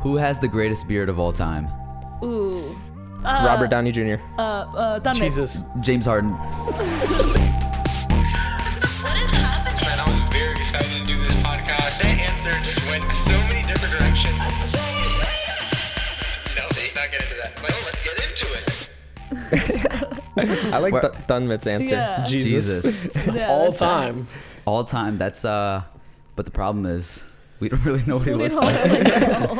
Who has the greatest beard of all time? Ooh. Robert Downey Jr. Tanmit. Jesus. James Harden. Man, I was very excited to do this podcast. That answer just went so many different directions. No, let's not get into that. Well, let's get into it. I like Tanmit's answer. Yeah. Jesus. Yeah, All that's fine. time. All time. That's but the problem is we don't really know what he We looks don't like. really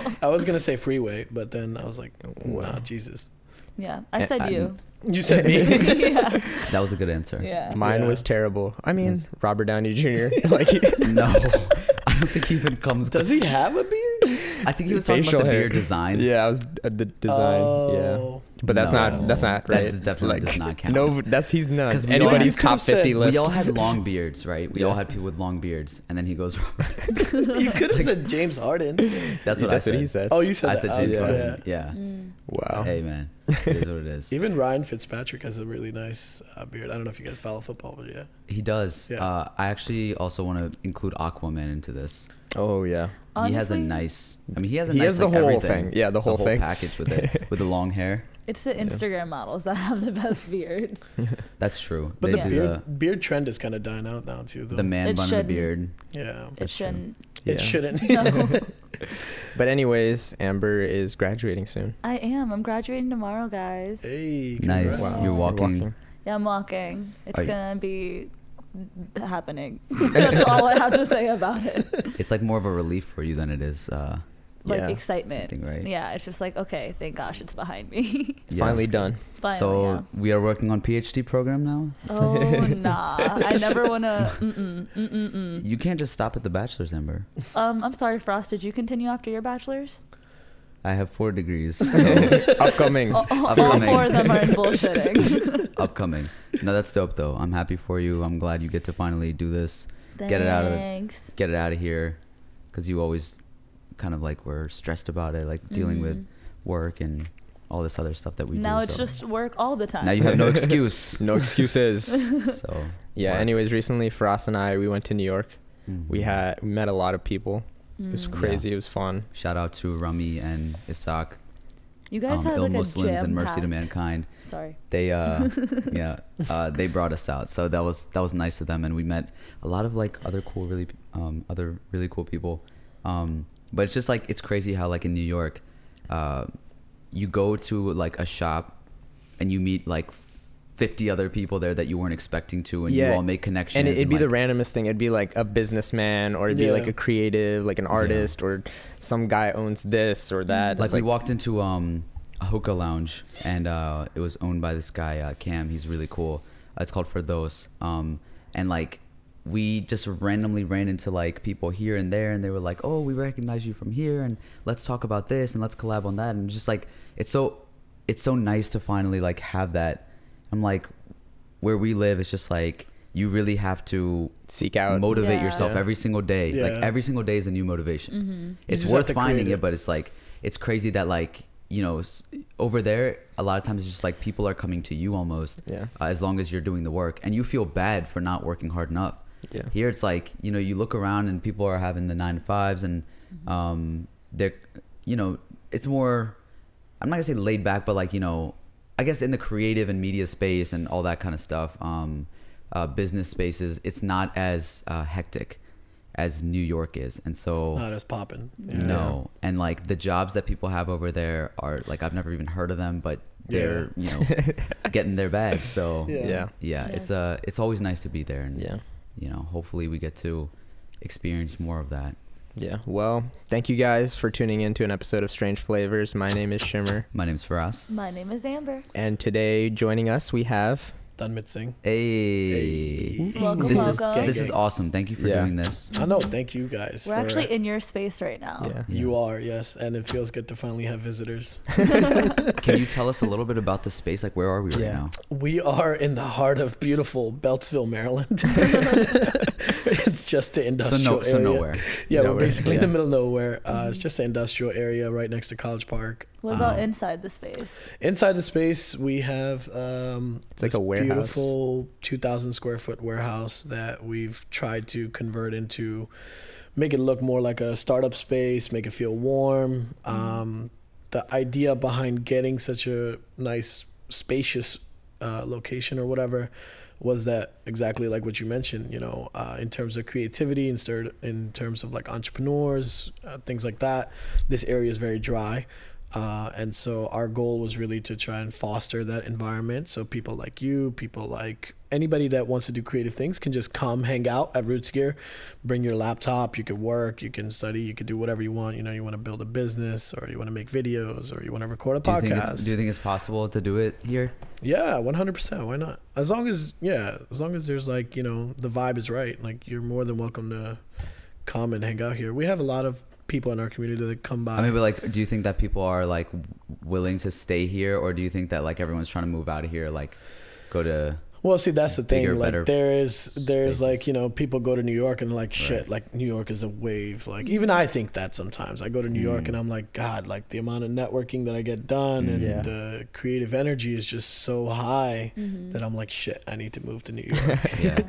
know. I was gonna say Freeway, but then I was like, wow, Jesus. Yeah, I said you. You said me. Yeah. That was a good answer. Yeah. Mine Yeah. was terrible. I mean, Robert Downey Jr. like, No, I don't think he even comes. Does he have a beard? I think he was talking about Facial the hair. beard design. yeah, I was the design. Oh. Yeah, but that's No. not right. That definitely does not count. No, he's not 'Cause we anybody's all- top could've 50 said- list. We all had long beards, right? We all Yeah. had people with long beards, and then he goes, Robert. You could have said James Harden. That's what I said. he said. Oh, you said I that. said James Okay, Harden. Yeah. Wow. Hey man, it is what it is. Even Ryan Fitzpatrick has a really nice beard. I don't know if you guys follow football, but yeah. He does. Yeah. I actually also want to include Aquaman into this. Oh yeah. He has a Honestly, nice. I mean, he has a He nice has the like, whole everything. thing. Yeah, the whole thing. package with it, with the long hair. it's the Instagram models that have the best beards. That's true. But They the do beard trend is kind of dying out now too, though. the man It bun and the shouldn't. beard. Yeah. It shouldn't. Yeah. It shouldn't. No. But anyways, Amber is graduating soon. I am. I'm graduating tomorrow, guys. Hey, Nice. congrats. You're walking. Yeah, I'm walking. It's Are you- gonna be happening. That's all I have to say about it. It's like more of a relief for you than it is. Like Yeah. excitement. I think, right? Yeah, it's just like, okay, thank gosh it's behind me. Finally Yes. done. Finally, So yeah. we are working on PhD program now. Oh nah, I never wanna. You can't just stop at the bachelor's, Amber. I'm sorry, Frost. Did you continue after your bachelor's? I have 4 degrees. So Upcomings. All Upcoming. 4 of them are in bullshitting. upcoming. No, that's dope though. I'm happy for you. I'm glad you get to finally do this. Get it out of Thanks. Get it out of here, because you always kind of like were stressed about it, like dealing with work and all this other stuff that we do. Now it's so. just work all the time. Now you have no excuse. No excuses. So Yeah. work. Anyways, recently, Faras and I, we went to New York. Mhm. We met a lot of people. It was crazy. Yeah. It was fun. Shout out to Rami and Isaac, You guys had Ill like a Muslims and Mercy to jam-packed- Mankind. Sorry. They they brought us out, so that was nice of them, and we met a lot of like other really cool people. But it's just like, it's crazy how like in New York, you go to like a shop and you meet like 50 other people there that you weren't expecting to, and you all make connections. And it'd be the like, randomest thing. It'd be like a businessman, or it'd be like Yeah. a creative, like an artist, or some guy owns this or that. like It's we walked into a hookah lounge, and it was owned by this guy Cam. He's really cool. It's called For Those. And like we just randomly ran into like people here and there, and they were like, oh, we recognize you from here, and let's talk about this and let's collab on that. And just like it's so nice to finally like have that. I'm like, where we live, it's just like you really have to seek out, motivate Yeah. yourself Yeah. every single day. Like Yeah. every single day is a new motivation. It's just worth have to finding create it, it. but it's like, it's crazy that like, you know, over there a lot of times it's just like people are coming to you almost. Yeah. As long as you're doing the work, and you feel bad for not working hard enough. Yeah. Here it's like, you know, you look around and people are having the 9 to 5s, and they're, you know, it's more, I'm not gonna say laid back, but like, you know, I guess in the creative and media space and all that kind of stuff, business spaces, it's not as hectic as New York is. And so Not as popping. Yeah. no, and like the jobs that people have over there are like, I've never even heard of them, but they're you know getting their bags. So Yeah. Yeah. it's always nice to be there, and Yeah. you know, hopefully we get to experience more of that. Yeah. Well, thank you guys for tuning in to an episode of Strange Flavors. My name is Shimmer. My name's Faras. My name is Amber. And today joining us, we have... Tanmit Singh. Hey, Welcome, this welcome. is awesome. Thank you for Yeah. doing this. I know. Thank you guys. We're for- actually in your space right now. Yeah. You are, yes. And it feels good to finally have visitors. Can you tell us a little bit about the space? Like, where are we right Yeah. now? We are in the heart of beautiful Beltsville, Maryland. It's just the industrial area. So nowhere. Yeah, Nowhere, we're basically in the yeah. middle of nowhere. It's just an industrial area right next to College Park. What about inside the space? Inside the space, we have It's like this a warehouse. beautiful 2,000 square foot warehouse that we've tried to convert into make it look more like a startup space, make it feel warm. The idea behind getting such a nice, spacious location or whatever was that exactly like what you mentioned, in terms of creativity, in terms of like entrepreneurs, things like that. This area is very dry. And so our goal was really to try and foster that environment. So people like you, people like anybody that wants to do creative things can just come hang out at RootsGEAR, bring your laptop, you could work, you can study, you could do whatever you want. You want to build a business, or you want to make videos, or you want to record a podcast. Do you think it's possible to do it here? Yeah, 100%. Why not? As long as there's like, the vibe is right. Like, you're more than welcome to come and hang out here. We have a lot of people in our community that come by. I mean, but like, do you think that people are like willing to stay here, or do you think that like everyone's trying to move out of here, like go to? Well, see, that's the thing. Bigger, like, there's spaces. like, people go to New York and like, shit, like New York is a wave. Like, even I think that sometimes. I go to New York and I'm like, God, like the amount of networking that I get done and the creative energy is just so high that I'm like, shit, I need to move to New York. Yeah.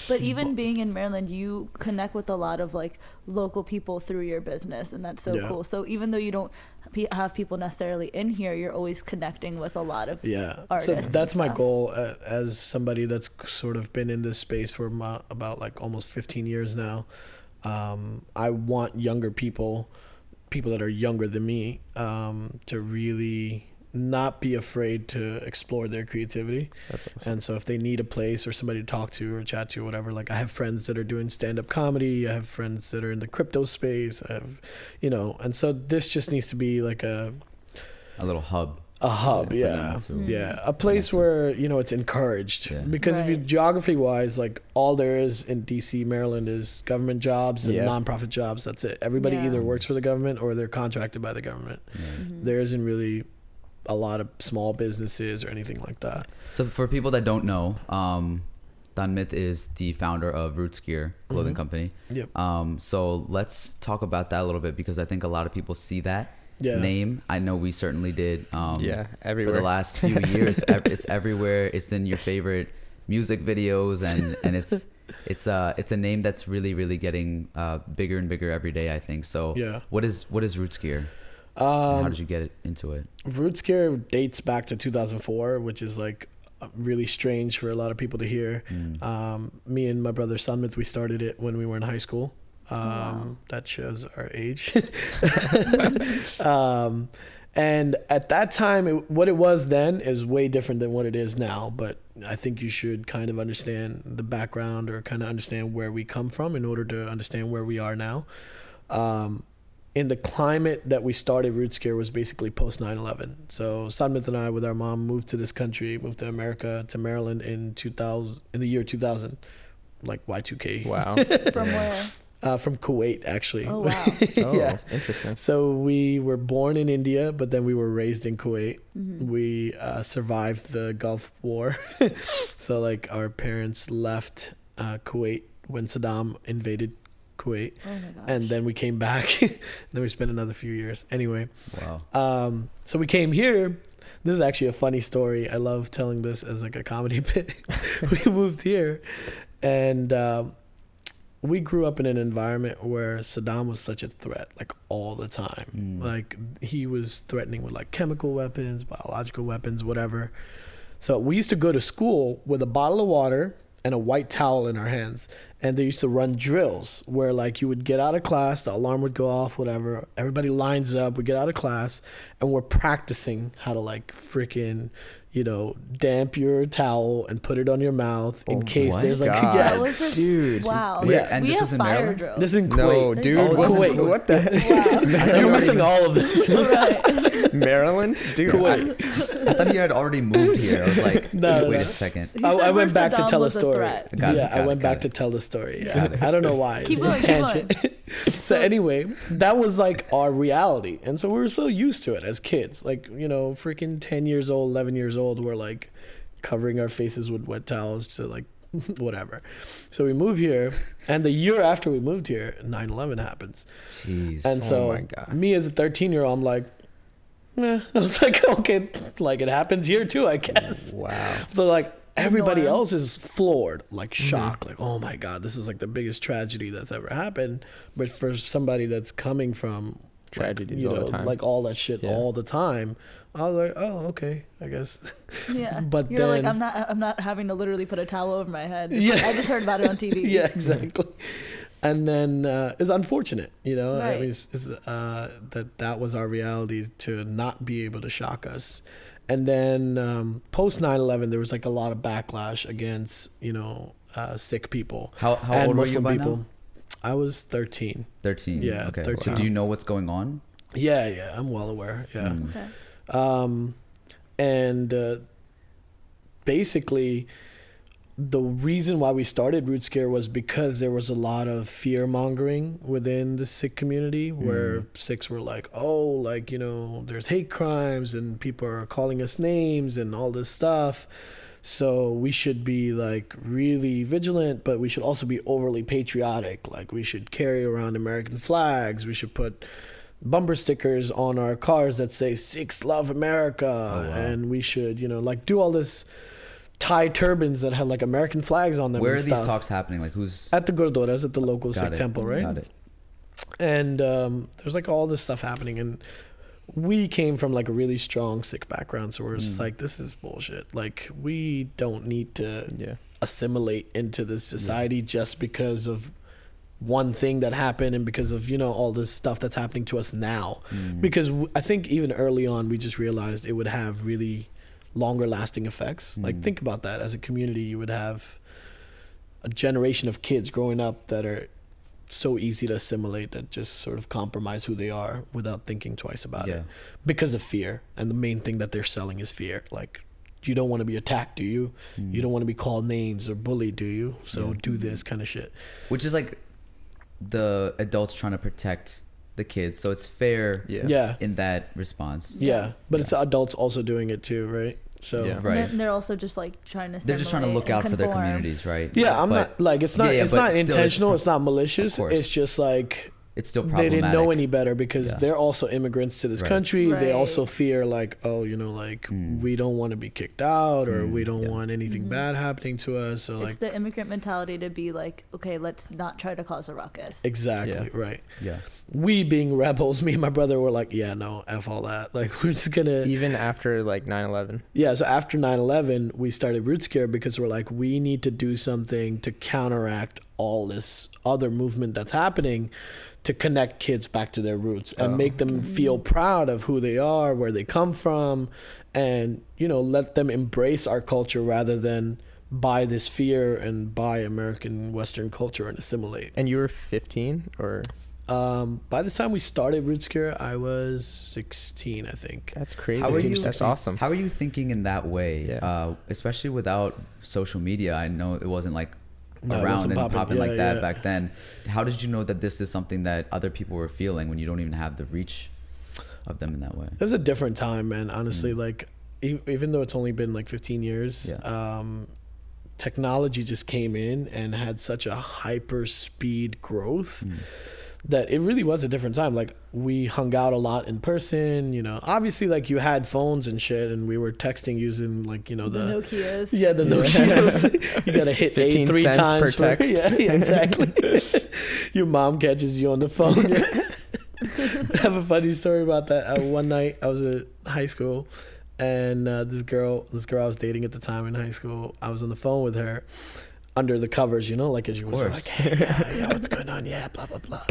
But even being in Maryland, you connect with a lot of like local people through your business, and that's so cool. So even though you don't have people necessarily in here, you're always connecting with a lot of artists. So that's my goal as somebody that's sort of been in this space for about like almost 15 years now. I want younger people that are younger than me, to really not be afraid to explore their creativity. That's awesome. And so if they need a place or somebody to talk to or chat to or whatever, like I have friends that are doing stand-up comedy, I have friends that are in the crypto space, I have, and so this just needs to be like a little hub. A hub, a place where it's encouraged, because if you geography wise, like all there is in DC, Maryland is government jobs and nonprofit jobs. That's it. Everybody either works for the government or they're contracted by the government. There isn't really a lot of small businesses or anything like that. So for people that don't know, Tanmit is the founder of ROOTSGEAR clothing company. Yep. So let's talk about that a little bit, because I think a lot of people see that name. I know we certainly did. Everywhere. For the last few years, it's everywhere. It's in your favorite music videos, and it's a name that's really getting bigger and bigger every day, I think. So what is ROOTSGEAR? How did you get into it? ROOTSGEAR dates back to 2004, which is like really strange for a lot of people to hear. Me and my brother Tanmit, we started it when we were in high school. That shows our age. And at that time, what it was then is way different than what it is now. But I think you should kind of understand the background, or kind of understand where we come from in order to understand where we are now. In the climate that we started ROOTSGEAR was basically post 9/11. So Tanmit and I, with our mom, moved to this country, moved to America, to Maryland in the year 2000, like Y2K. Wow. From where? From Kuwait, actually. Oh, wow. Oh, interesting. So we were born in India, but then we were raised in Kuwait. We survived the Gulf War. So like our parents left Kuwait when Saddam invaded Kuwait. Oh my gosh. And then we came back. Then we spent another few years. Anyway. Wow. So we came here. This is actually a funny story. I love telling this as like a comedy bit. We moved here, and we grew up in an environment where Saddam was such a threat, like all the time. Like he was threatening with like chemical weapons, biological weapons, whatever. So we used to go to school with a bottle of water and a white towel in our hands. And they used to run drills where like you would get out of class, the alarm would go off, whatever. Everybody lines up, we get out of class, and we're practicing how to like freaking, damp your towel and put it on your mouth in case there's like, dude. Wow. Yeah. And we this have was in fire Maryland? drills. This is in Kuwait. No, dude. Kuwait. What the? You're missing all of this. Right. Maryland? Dude. Kuwait. I thought you had already moved here. I was like, No, wait no. a second. He I said went where back to Saddam tell a was story. threat. Got it, I got went it, back got to it. tell the story. Got it. I don't know why. Keep It's going, a keep tangent. So anyway, that was like our reality. And so we were so used to it as kids. Like, freaking 10 years old, 11 years old, we're like covering our faces with wet towels to like whatever. So we move here, and the year after we moved here, 9/11 happens. Jeez. And so my God. me as a 13-year-old, I'm like, I was like, okay, like it happens here too, I guess. Wow. So like everybody else is floored, like shocked, like, oh my God, this is like the biggest tragedy that's ever happened. But for somebody that's coming from tragedies, like, you all know, the time, like all that shit all the time, I was like, oh, okay, I guess. Yeah. But you're then, like, I'm not having to literally put a towel over my head. Yeah. I just heard about it on TV. Yeah, exactly. And then it's unfortunate, you know. Right. I mean, that was our reality, to not be able to shock us. And then post 9/11, there was like a lot of backlash against, you know, Sikh people. How and old Muslim were you by people. now? I was 13. 13. Yeah, Okay. 13. So do you know what's going on? Yeah, I'm well aware. Yeah. Okay. And basically, the reason why we started ROOTSGEAR was because there was a lot of fear mongering within the Sikh community, where Sikhs were like, oh, like, you know, there's hate crimes and people are calling us names and all this stuff. So we should be like really vigilant, but we should also be overly patriotic. Like, we should carry around American flags. We should put bumper stickers on our cars that say Sikhs love America. Oh, wow. And we should, you know, like do all this, tie turbans that have like American flags on them. Where and are these stuff. talks happening? Like, who's At the Gurdwaras, at the local Sikh temple, right? Got it. And there's like all this stuff happening, and we came from like a really strong Sikh background, so we're just like, this is bullshit. Like, we don't need to assimilate into this society just because of one thing that happened, and because of, you know, all this stuff that's happening to us now. Because I think even early on, we just realized it would have really longer lasting effects. Like, think about that. As a community, you would have a generation of kids growing up that are so easy to assimilate, that just sort of compromise who they are without thinking twice about it, because of fear. And the main thing that they're selling is fear. Like, you don't want to be attacked, do you? You don't want to be called names or bullied, do you? So do this kind of shit. Which is like the adults trying to protect the kids, so it's fair in that response. But it's adults also doing it too, right? So right. And they're also just like trying to. They're just trying to look out for their communities, right? Yeah, I'm not like, it's not it's not intentional. It's not malicious. It's just like, it's still problematic. They didn't know any better, because they're also immigrants to this country. Right. They also fear like, oh, you know, like we don't want to be kicked out, or we don't want anything bad happening to us. So it's like the immigrant mentality to be like, okay, let's not try to cause a ruckus. Exactly, right. Yeah. We being rebels, me and my brother were like, yeah, no, F all that. Like, we're just gonna... Even after like 9/11. Yeah, so after 9/11, we started ROOTSGEAR because we're like, we need to do something to counteract all this other movement that's happening, to connect kids back to their roots and make them feel proud of who they are, where they come from, and, you know, let them embrace our culture rather than buy this fear and buy American Western culture and assimilate. And you were 15, or? By the time we started ROOTSGEAR, I was 16, I think. That's crazy. How are you, That's awesome. How are you thinking in that way? Especially without social media. I know it wasn't like around and popping like that back then. How did you know that this is something that other people were feeling when you don't even have the reach of them in that way? It was a different time, man. Honestly, like, even though it's only been like 15 years, technology just came in and had such a hyper speed growth that it really was a different time. Like, we hung out a lot in person, you know. Obviously, like, you had phones and shit, and we were texting using, like, you know, the Nokias. Yeah, the Nokias. You gotta hit 15 3 cents times per text. Yeah, exactly. Your mom catches you on the phone. I have a funny story about that. One night, I was at high school, and this girl I was dating at the time in high school, I was on the phone with her, under the covers, you know, like, as you were like, hey, yeah, what's going on? Yeah, blah, blah, blah.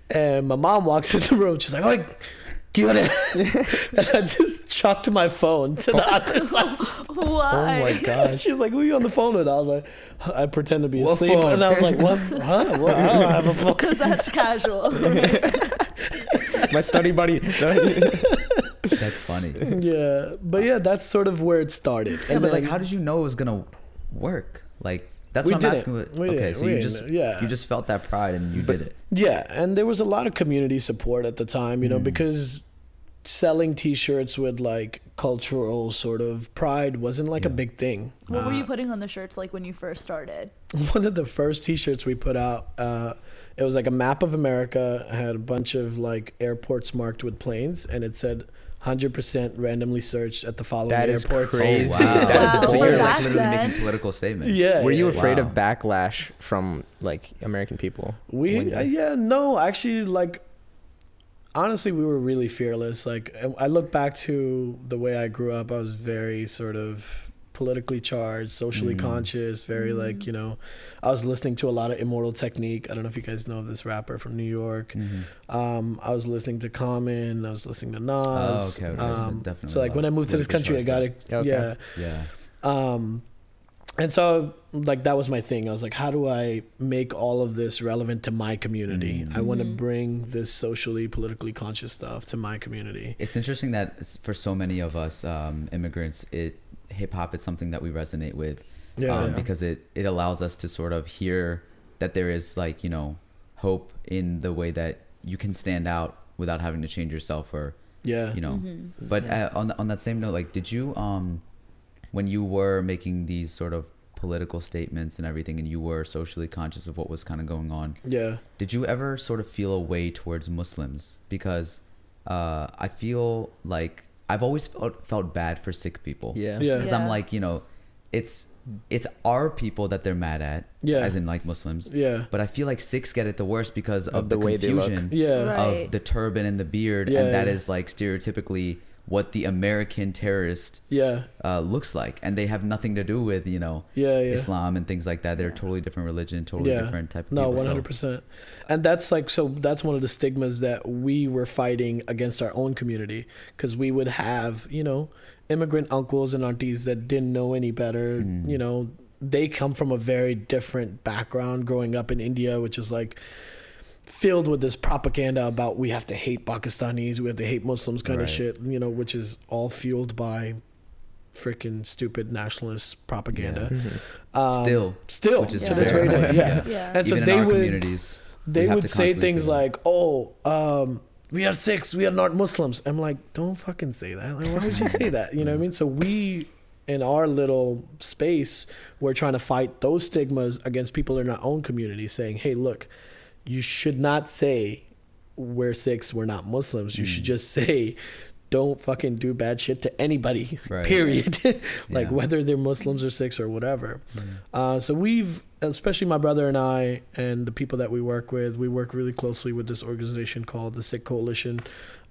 And my mom walks in the room. She's like, oh, give it. And I just chucked my phone to the other side. Why? Oh my God. She's like, who are you on the phone with? I was like, I pretend to be asleep. Phone? And I was like, what? Huh? What? I don't have a phone. Because that's casual. My study buddy. That's funny. Yeah. But yeah, that's sort of where it started. Yeah, and but then, like, how did you know it was going to work? Like, that's We what I'm did asking. it. Okay, so you you just felt that pride and you did it. Yeah, and there was a lot of community support at the time, you know, because selling T-shirts with like cultural sort of pride wasn't like a big thing. What were you putting on the shirts like when you first started? One of the first T-shirts we put out, it was like a map of America. It had a bunch of like airports marked with planes, and it said 100% randomly searched at the following That is airports. crazy. Oh, wow. That is So you're Back like literally then. making political statements. Yeah. Were you afraid Wow. of backlash from like American people? No, actually, like, honestly, we were really fearless. Like, I look back to the way I grew up. I was very sort of politically charged, socially conscious, very like, you know, I was listening to a lot of Immortal Technique. I don't know if you guys know this rapper from New York. I was listening to Common. I was listening to Nas. Oh, okay. So definitely. So like when I moved to this country, I got it. Okay. Yeah. And so like that was my thing. I was like, how do I make all of this relevant to my community? I want to bring this socially, politically conscious stuff to my community. It's interesting that for so many of us immigrants, hip hop is something that we resonate with, because it allows us to sort of hear that there is like, you know, hope in the way that you can stand out without having to change yourself or, you know. But on that same note, like, did you when you were making these sort of political statements and everything, and you were socially conscious of what was kind of going on, did you ever sort of feel a way towards Muslims? Because I feel like I've always felt bad for Sikh people. Because I'm like, you know, it's our people that they're mad at, as in like Muslims. But I feel like Sikhs get it the worst because of the way confusion they look. of the turban and the beard, and that is like stereotypically what the American terrorist looks like, and they have nothing to do with, you know, Islam and things like that. They're totally different religion, totally different type of people. 100%. And that's like, so that's one of the stigmas that we were fighting against our own community, because we would have, you know, immigrant uncles and aunties that didn't know any better. You know, they come from a very different background growing up in India, which is like filled with this propaganda about we have to hate Pakistanis, we have to hate Muslims kind of shit, you know, which is all fueled by freaking stupid nationalist propaganda. Still, which is to this very day. And so even they in our would communities, they would say things like, "Oh, we are Sikhs, we are not Muslims." I'm like, don't fucking say that. Like, why would you say that? You know what I mean? So we, in our little space, we're trying to fight those stigmas against people in our own community, saying, "Hey, look, you should not say we're Sikhs, we're not Muslims. You should just say, don't fucking do bad shit to anybody, period." Like whether they're Muslims or Sikhs or whatever. So we've, especially my brother and I and the people that we work with, we work really closely with this organization called the Sikh Coalition.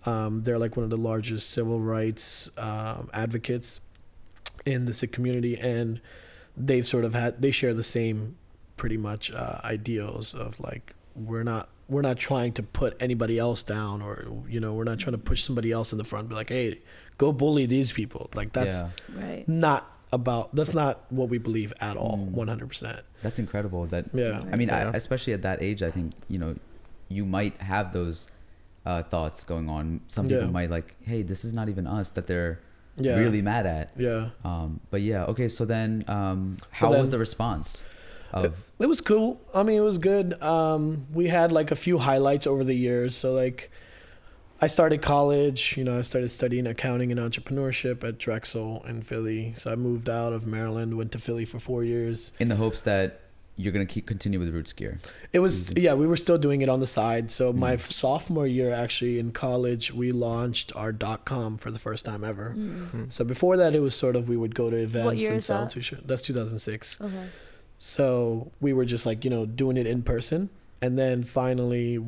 They're like one of the largest civil rights advocates in the Sikh community, and they've sort of they share the same pretty much ideals of like, we're not trying to put anybody else down, or, you know, we're not trying to push somebody else in the front, be like, hey, go bully these people. Like that's not what we believe at all. 100%. That's incredible. That I mean, especially at that age, I think, you know, you might have those thoughts going on. Some people might like, hey, this is not even us that they're really mad at. But okay, so then how was the response? It was cool. I mean, it was good. We had like a few highlights over the years. So like, I started college, you know, I started studying accounting and entrepreneurship at Drexel in Philly. So I moved out of Maryland, went to Philly for 4 years. In the hopes that you're going to continue with ROOTSGEAR. It was, we were still doing it on the side. So my sophomore year, actually, in college, we launched our .com for the first time ever. So before that, it was sort of, we would go to events and sell t-shirts. That's 2006. Okay. So we were just like, you know, doing it in person. And then finally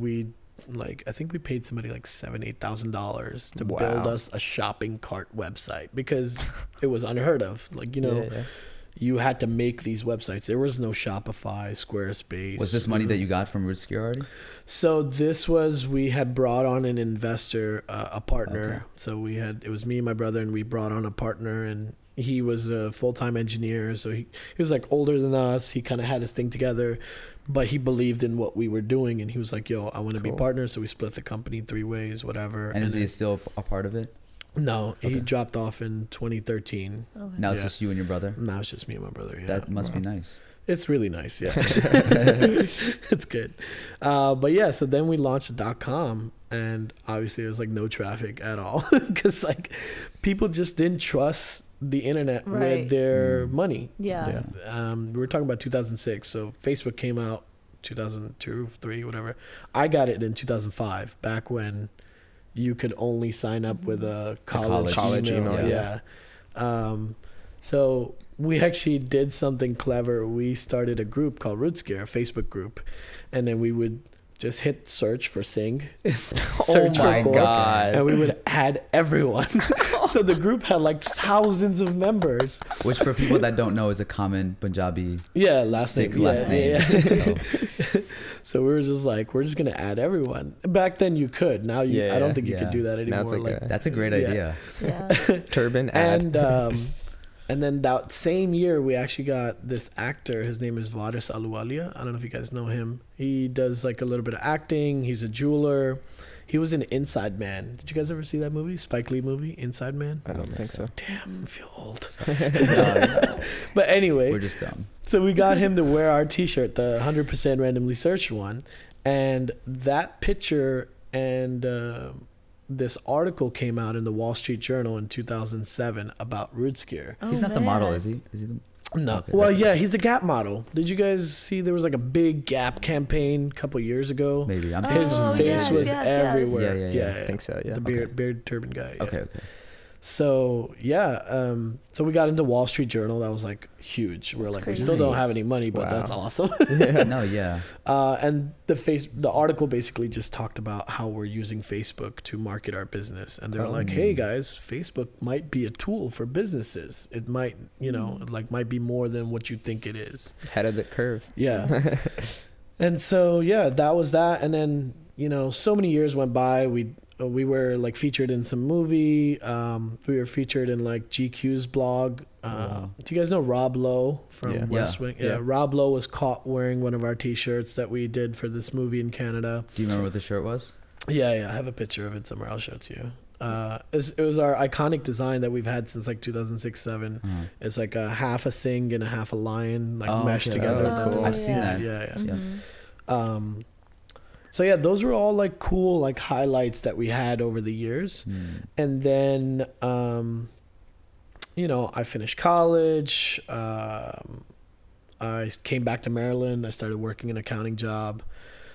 I think we paid somebody like $7,000-$8,000 to build us a shopping cart website, because it was unheard of. Like, you know, you had to make these websites. There was no Shopify, Squarespace. Was this money that you got from ROOTSGEAR already? So we had brought on an investor, a partner. So it was me and my brother, and we brought on a partner, and he was a full-time engineer. So he was like older than us. He kind of had his thing together, but he believed in what we were doing, and he was like, yo, I want to be partners. So we split the company 3 ways, whatever. And is he still a part of it? No, he dropped off in 2013. Okay. Now it's just you and your brother? Now it's just me and my brother, That must be nice. It's really nice, yeah. It's good. But so then we launched .com, and obviously there was like no traffic at all, because like people just didn't trust the internet with their money. We were talking about 2006, so Facebook came out 2002, 3, whatever. I got it in 2005, back when, you could only sign up with a college email. Yeah. So we actually did something clever. We started a group called ROOTSGEAR, a Facebook group, and then we would just hit search for Singh, search for God, and we would add everyone. So the group had like thousands of members. Which for people that don't know is a common Punjabi last name. So. So we were just like, we're just gonna add everyone. Back then you could. Now I don't think you could do that anymore. That's a great idea. Yeah. Turban ad. And then that same year, we actually got this actor. His name is Varis Aluwalia. I don't know if you guys know him. He does like a little bit of acting. He's a jeweler. He was in Inside Man. Did you guys ever see that movie? Spike Lee movie, Inside Man? I don't think so. Damn, I feel old. No. But anyway. We're just dumb. So we got him to wear our t-shirt, the 100% randomly searched one. And that picture and... this article came out in the Wall Street Journal in 2007 about ROOTSGEAR. He's not the model, is he? Is he the... No. Okay, well, he's a Gap model. Did you guys see there was like a big Gap campaign a couple years ago? Maybe. His face was everywhere. Yeah. I think so, yeah. The beard turban guy. Yeah. Okay. So, so we got into Wall Street Journal. That was like huge. We're like, we still don't have any money, but that's awesome. And the article basically just talked about how we're using Facebook to market our business. And they're like, hey guys, Facebook might be a tool for businesses. It might, might be more than what you think it is. Head of the curve. Yeah. And so, that was that. And then, so many years went by. We were like featured in some movie. We were featured in like GQ's blog. Do you guys know Rob Lowe from West Wing? Yeah. Rob Lowe was caught wearing one of our t-shirts that we did for this movie in Canada. Do you remember what the shirt was? Yeah. I have a picture of it somewhere. I'll show it to you. It was our iconic design that we've had since like 2006-07. It's like a half a Singh and a half a lion meshed together. Cool. I've seen that. Yeah. So those were all like cool like highlights that we had over the years. And then I finished college. I came back to Maryland. I started working an accounting job.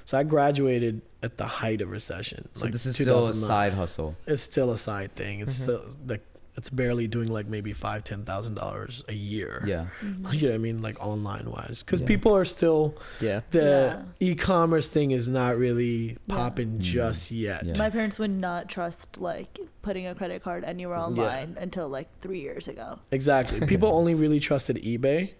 So I graduated at the height of recession. So like this is still a side hustle. It's still a side thing. It's still like it's barely doing like maybe $5,000-$10,000 a year. Yeah. You know what I mean? Like online wise. Because people are still, the e-commerce thing is not really popping just yet. Yeah. My parents would not trust like putting a credit card anywhere online until like 3 years ago. Exactly. People only really trusted eBay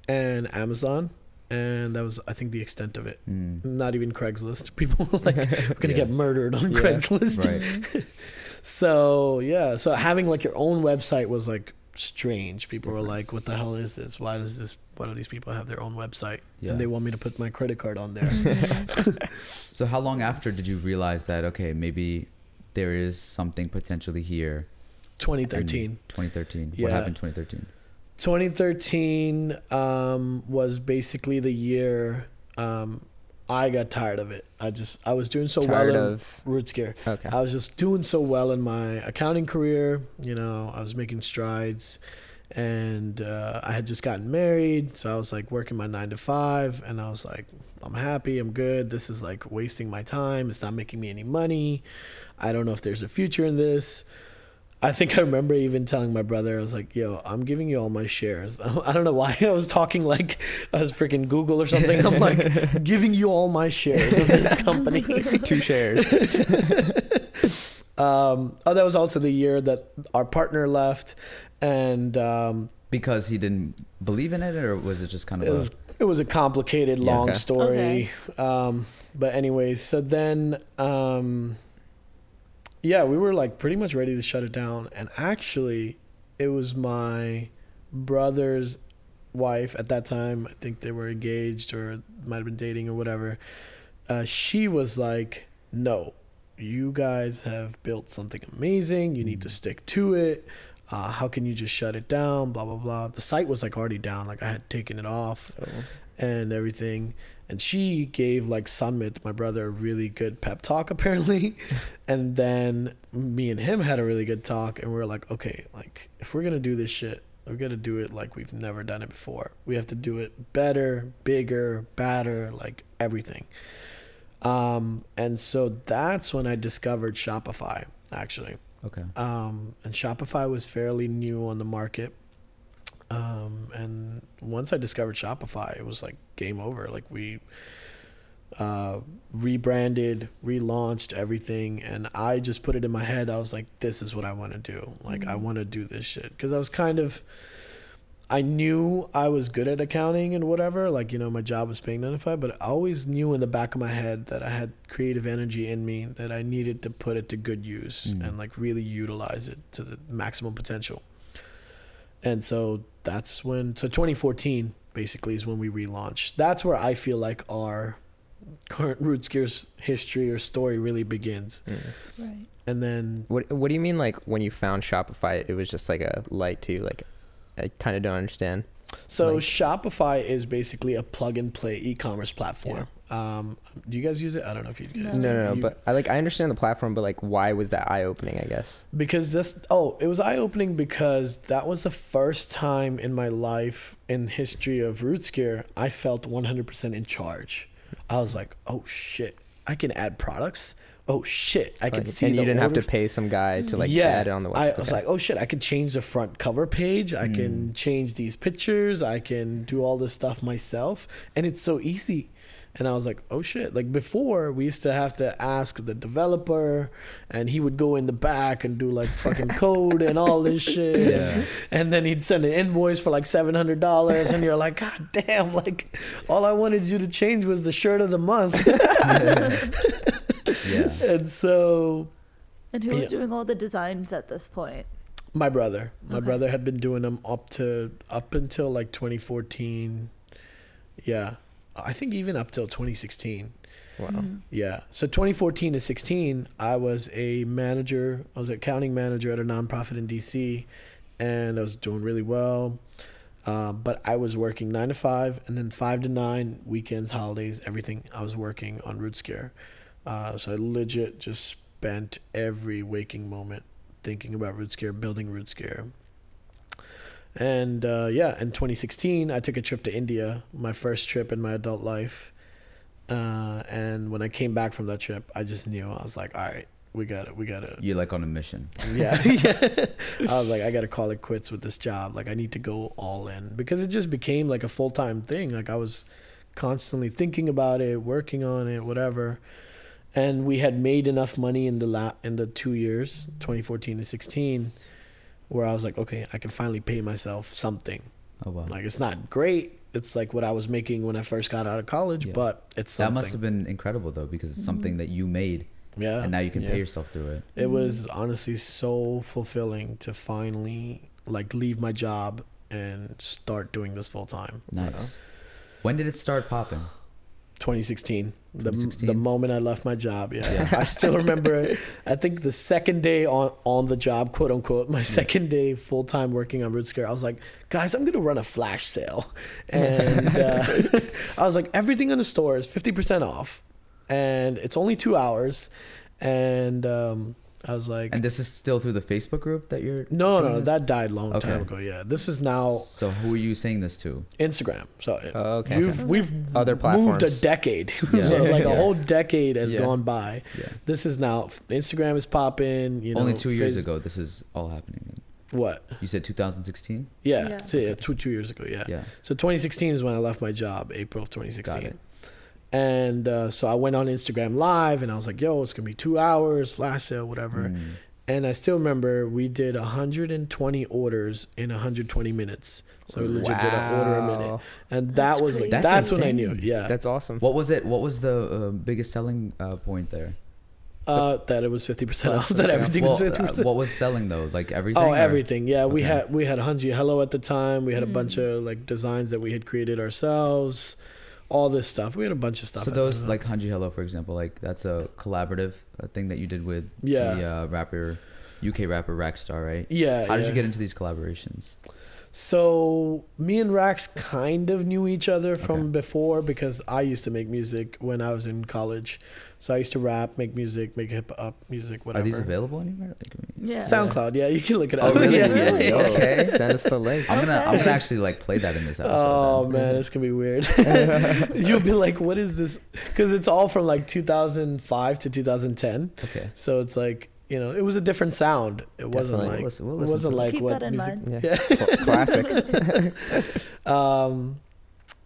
and Amazon. And that was, I think, the extent of it. Not even Craigslist. People were like, we're going to get murdered on Craigslist. Right. So having like your own website was like strange. People were like, what the hell is this? Why do these people have their own website? And they want me to put my credit card on there. So how long after did you realize that, okay, maybe there is something potentially here? 2013. 2013. What happened in 2013? 2013 was basically the year I got tired of it. I was doing so well in ROOTSGEAR. Okay. I was just doing so well in my accounting career. I was making strides, and I had just gotten married. So I was like working my 9 to 5, and I was like, I'm happy. I'm good. This is like wasting my time. It's not making me any money. I don't know if there's a future in this. I think I remember even telling my brother, I was like, yo, I'm giving you all my shares. I don't know why I was talking like I was freaking Google or something. I'm like, giving you all my shares of this company. 2 shares. That was also the year that our partner left. And because he didn't believe in it, or was it just kind of it was a complicated, long story. Okay. But anyways, so then... we were like pretty much ready to shut it down. And actually, it was my brother's wife at that time. I think they were engaged or might have been dating or whatever. She was like, no, you guys have built something amazing. You need to stick to it. How can you just shut it down? Blah, blah, blah. The site was like already down. Like I had taken it off and everything. And she gave like Tanmit, my brother, a really good pep talk apparently. And then me and him had a really good talk, and we were like, okay, like if we're going to do this shit, we're going to do it like we've never done it before. We have to do it better, bigger, badder, like everything. And so that's when I discovered Shopify, actually. Okay. And Shopify was fairly new on the market. And once I discovered Shopify, it was like game over. Like we rebranded, relaunched everything, and I just put it in my head. I was like, this is what I want to do. Like, I want to do this shit. Because I knew I was good at accounting and whatever. Like, you know, my job was paying 9 to 5, but I always knew in the back of my head that I had creative energy in me that I needed to put it to good use and like really utilize it to the maximum potential. And so that's when, so 2014 basically is when we relaunched. That's where I feel like our current ROOTSGEAR's history or story really begins. Right. And then What do you mean, like, when you found Shopify, it was just like a light to you? Like, I kind of don't understand. so Like- Shopify is basically a plug and play e-commerce platform. Do you guys use it? I don't know if you guys No, you- but I understand the platform, but like, why was that eye-opening, I guess? because it was eye-opening because that was the first time in my life in history of ROOTSGEAR I felt 100% in charge. I was like, oh shit, I can add products. Oh shit, I can Like, see and the you didn't have to orders. pay some guy to like Yeah, add it on the website. I was like, oh shit, I can change the front cover page. I can change these pictures. I can do all this stuff myself. And it's so easy. And I was like, oh shit. Like before, we used to have to ask the developer and he would go in the back and do like fucking code and all this shit. Yeah. And then he'd send an invoice for like $700. And you're like, God damn, like all I wanted you to change was the shirt of the month. Yeah. And so And who was doing all the designs at this point? my brother Okay. brother had been doing them up until like 2014. Yeah, I think even up till 2016. wow. Yeah, so 2014 to 16 I was an accounting manager at a nonprofit in DC, and I was doing really well, but I was working 9 to 5 and then 5 to 9 weekends, holidays, everything. I was working on ROOTSGEAR. So I legit just spent every waking moment thinking about ROOTSGEAR, building ROOTSGEAR. And in 2016, I took a trip to India, my first trip in my adult life. And when I came back from that trip, I just knew. I was like, all right, we got to. You're like on a mission. Yeah. I was like, I got to call it quits with this job. Like, I need to go all in, because it just became like a full-time thing. Like, I was constantly thinking about it, working on it, whatever. And we had made enough money in the 2 years, 2014 to 16, where I was like, okay, I can finally pay myself something. Oh wow. Like, it's not great. It's like what I was making when I first got out of college, Yeah. but it's something. That must have been incredible though, because it's something that you made, Yeah. and now you can pay yourself through it. It was honestly so fulfilling to finally like leave my job and start doing this full time. Nice. When did it start popping? 2016. 2016? The moment I left my job. Yeah. I still remember, I think the second day on the job, quote unquote, my second day full time working on ROOTSGEAR, I was like, guys, I'm going to run a flash sale. And I was like, everything in the store is 50% off. And it's only 2 hours. And I was like, And this is still through the Facebook group that you're no, doing this? that died a long time Okay. ago. Yeah. This is now So who are you saying this to? Instagram. So Oh, okay. we've Other moved a platforms. decade. Yeah. So like a Yeah. whole decade has Yeah. gone by. Yeah. This is now Instagram is popping. You know, Only 2 years Face- ago this is all happening. What? You said 2016? Yeah. Yeah. So yeah, two years ago. Yeah. Yeah. So 2016 is when I left my job, April of 2016. Got it. And so I went on Instagram Live and I was like, yo, it's going to be 2 hours, flash sale, whatever. And I still remember we did 120 orders in 120 minutes. So we legit did an order a minute. Wow. And That's that was crazy. like, That's that's when I knew. insane. Yeah. That's awesome. What was it? What was the biggest selling point there? That it was 50% off. That everything was 50%. What was selling though? Like everything? Oh, or- everything. Yeah, we Okay. had Hanji Hello at the time. We had a bunch of like designs that we had created ourselves. All this stuff. We had a bunch of stuff. So at the those time. like Hanji Hello, for example, like that's a collaborative thing that you did with Yeah. the UK rapper Rackstar, right? Yeah. How did yeah. you get into these collaborations? So me and Rax kind of knew each other from before, because I used to make music when I was in college. So I used to rap, make music, make hip hop music, whatever. Are these available anywhere? Like, Yeah. SoundCloud, yeah, you can look it up. Oh, really? Yeah. Really? Okay, send us the link. I'm gonna actually like play that in this episode. Oh then. man, it's gonna be weird. You'll be like, what is this? Because it's all from like 2005 to 2010. Okay. So it's like, you know, it was a different sound. It wasn't Definitely. like We'll it listen wasn't to it. like Keep what that in music. mind. Yeah, classic.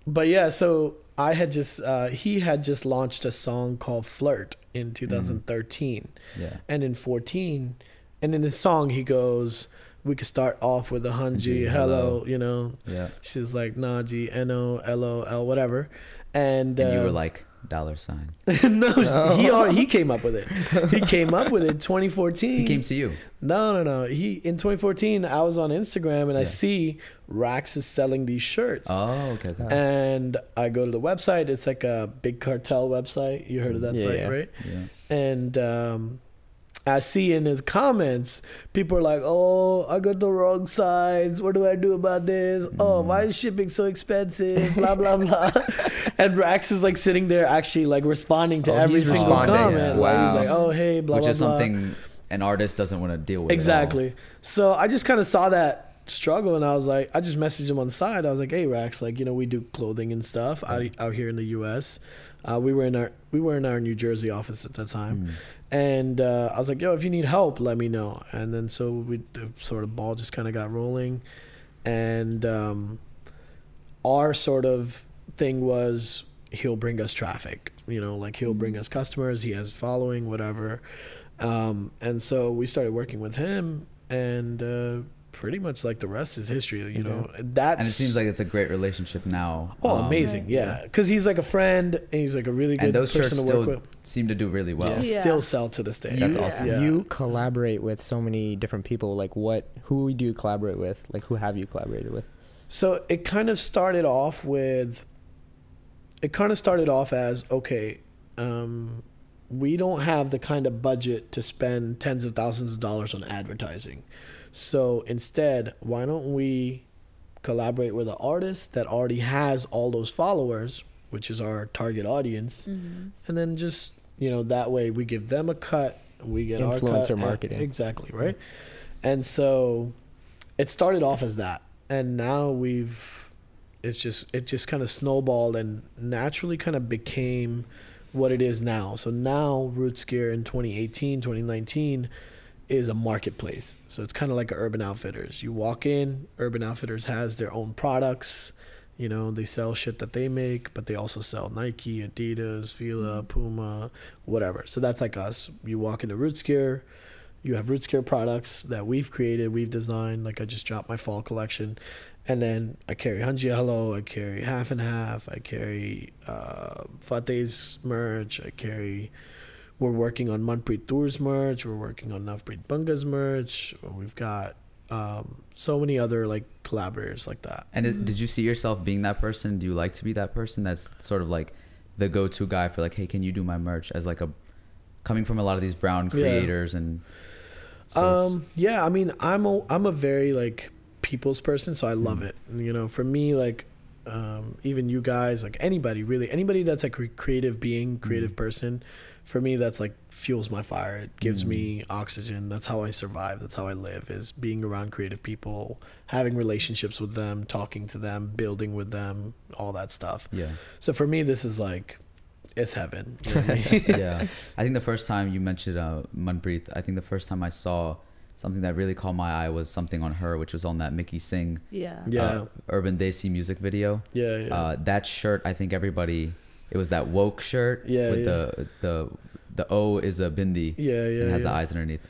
But yeah, so I had just he had just launched a song called Flirt in 2013. Yeah. And in 14, and in his song he goes, we could start off with a Hanji, hello, you know. Yeah. She's like Naji, NO, LOL, whatever. And And you were like $sign. no, he came up with it. He came up with it 2014. He came to you. No. He in 2014, I was on Instagram and I see Rax is selling these shirts. Oh, okay. And I go to the website. It's like a big cartel website. You heard of that site, right? Yeah. And I see in his comments, people are like, "Oh, I got the wrong size. What do I do about this? Oh, why is shipping so expensive? Blah blah blah." And Rax is like sitting there, actually like responding to every he's single responding, comment. yeah. Like, he's Wow. like, "Oh, hey, blah Which blah is blah." something an artist doesn't want to deal with. Exactly. So I just kind of saw that struggle, and I was like, I just messaged him on the side. I was like, "Hey, Rax, like, you know, we do clothing and stuff out here in the U.S. We were in our New Jersey office at that time." And I was like, yo, if you need help, let me know. And then so the sort of ball just kind of got rolling. And our sort of thing was, he'll bring us traffic, you know, like he'll bring us customers, he has following, whatever. And so we started working with him, and pretty much like the rest is history, you know. That's, And it seems like it's a great relationship now. oh, amazing, yeah. Because he's like a friend, and he's like a really good And those shirts person to work still with. seem to do really well. Yeah. Still sell to this day. That's Yeah. awesome. Yeah. You collaborate with so many different people. Like, who do you collaborate with? Like, who have you collaborated with? So it kind of started off as, okay, we don't have the kind of budget to spend tens of thousands of dollars on advertising. So instead, why don't we collaborate with an artist that already has all those followers, which is our target audience, and then just, you know, that way we give them a cut, we get our cut. Influencer marketing. Exactly, right? And so it started off as that, and now it just kind of snowballed and naturally kind of became what it is now. So now ROOTSGEAR in 2018, 2019 is a marketplace. So it's kind of like a Urban Outfitters. You walk in, Urban Outfitters has their own products. You know, they sell shit that they make, but they also sell Nike, Adidas, Fila, Puma, whatever. So that's like us. You walk into ROOTSGEAR, you have ROOTSGEAR products that we've created, we've designed. Like I just dropped my fall collection. And then I carry Hanji Hello, I carry Half and Half, I carry Fateh's merch, we're working on Manpreet Tour's merch, we're working on Navpreet Bunga's merch, we've got so many other like collaborators like that. And did you see yourself being that person? Do you like to be that person that's sort of like the go-to guy for like, hey, can you do my merch, as like coming from a lot of these brown creators and sorts? Yeah, I mean, I'm a very like people's person, so I love it. And, you know, for me, like even you guys, like anybody that's like a creative being, creative person, for me that's like fuels my fire. It gives me oxygen. That's how I survive, that's how I live, is being around creative people, having relationships with them, talking to them, building with them, all that stuff. Yeah. So for me, this is like, it's heaven, you know what I mean? Yeah. I think the first time you mentioned Manpreet, I think the first time I saw something that really caught my eye was something on her, which was on that Mickey Singh Urban Desi music video. That shirt, I think everybody, it was that woke shirt with the O is a bindi and has the eyes underneath.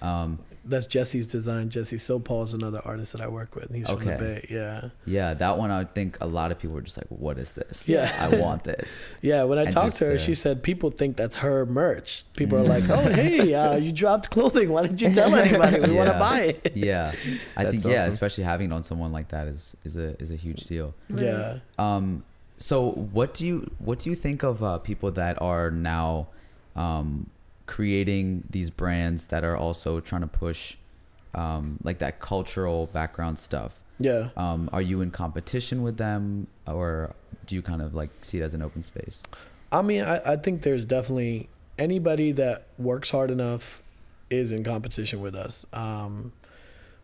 That's Jesse's design. Jesse Sopal is another artist that I work with. He's from the Bay. Yeah, that one, I think a lot of people were just like, what is this? Yeah. I want this. Yeah, when I talked to her, she said people think that's her merch. People are like, oh, hey, you dropped clothing. Why didn't you tell anybody? We want to buy it. Yeah. I think, awesome. especially having it on someone like that is a huge deal. Yeah. So what do you think of people that are now creating these brands that are also trying to push like that cultural background stuff? Yeah. Are you in competition with them, or do you kind of like see it as an open space? I mean, I think there's definitely anybody that works hard enough is in competition with us.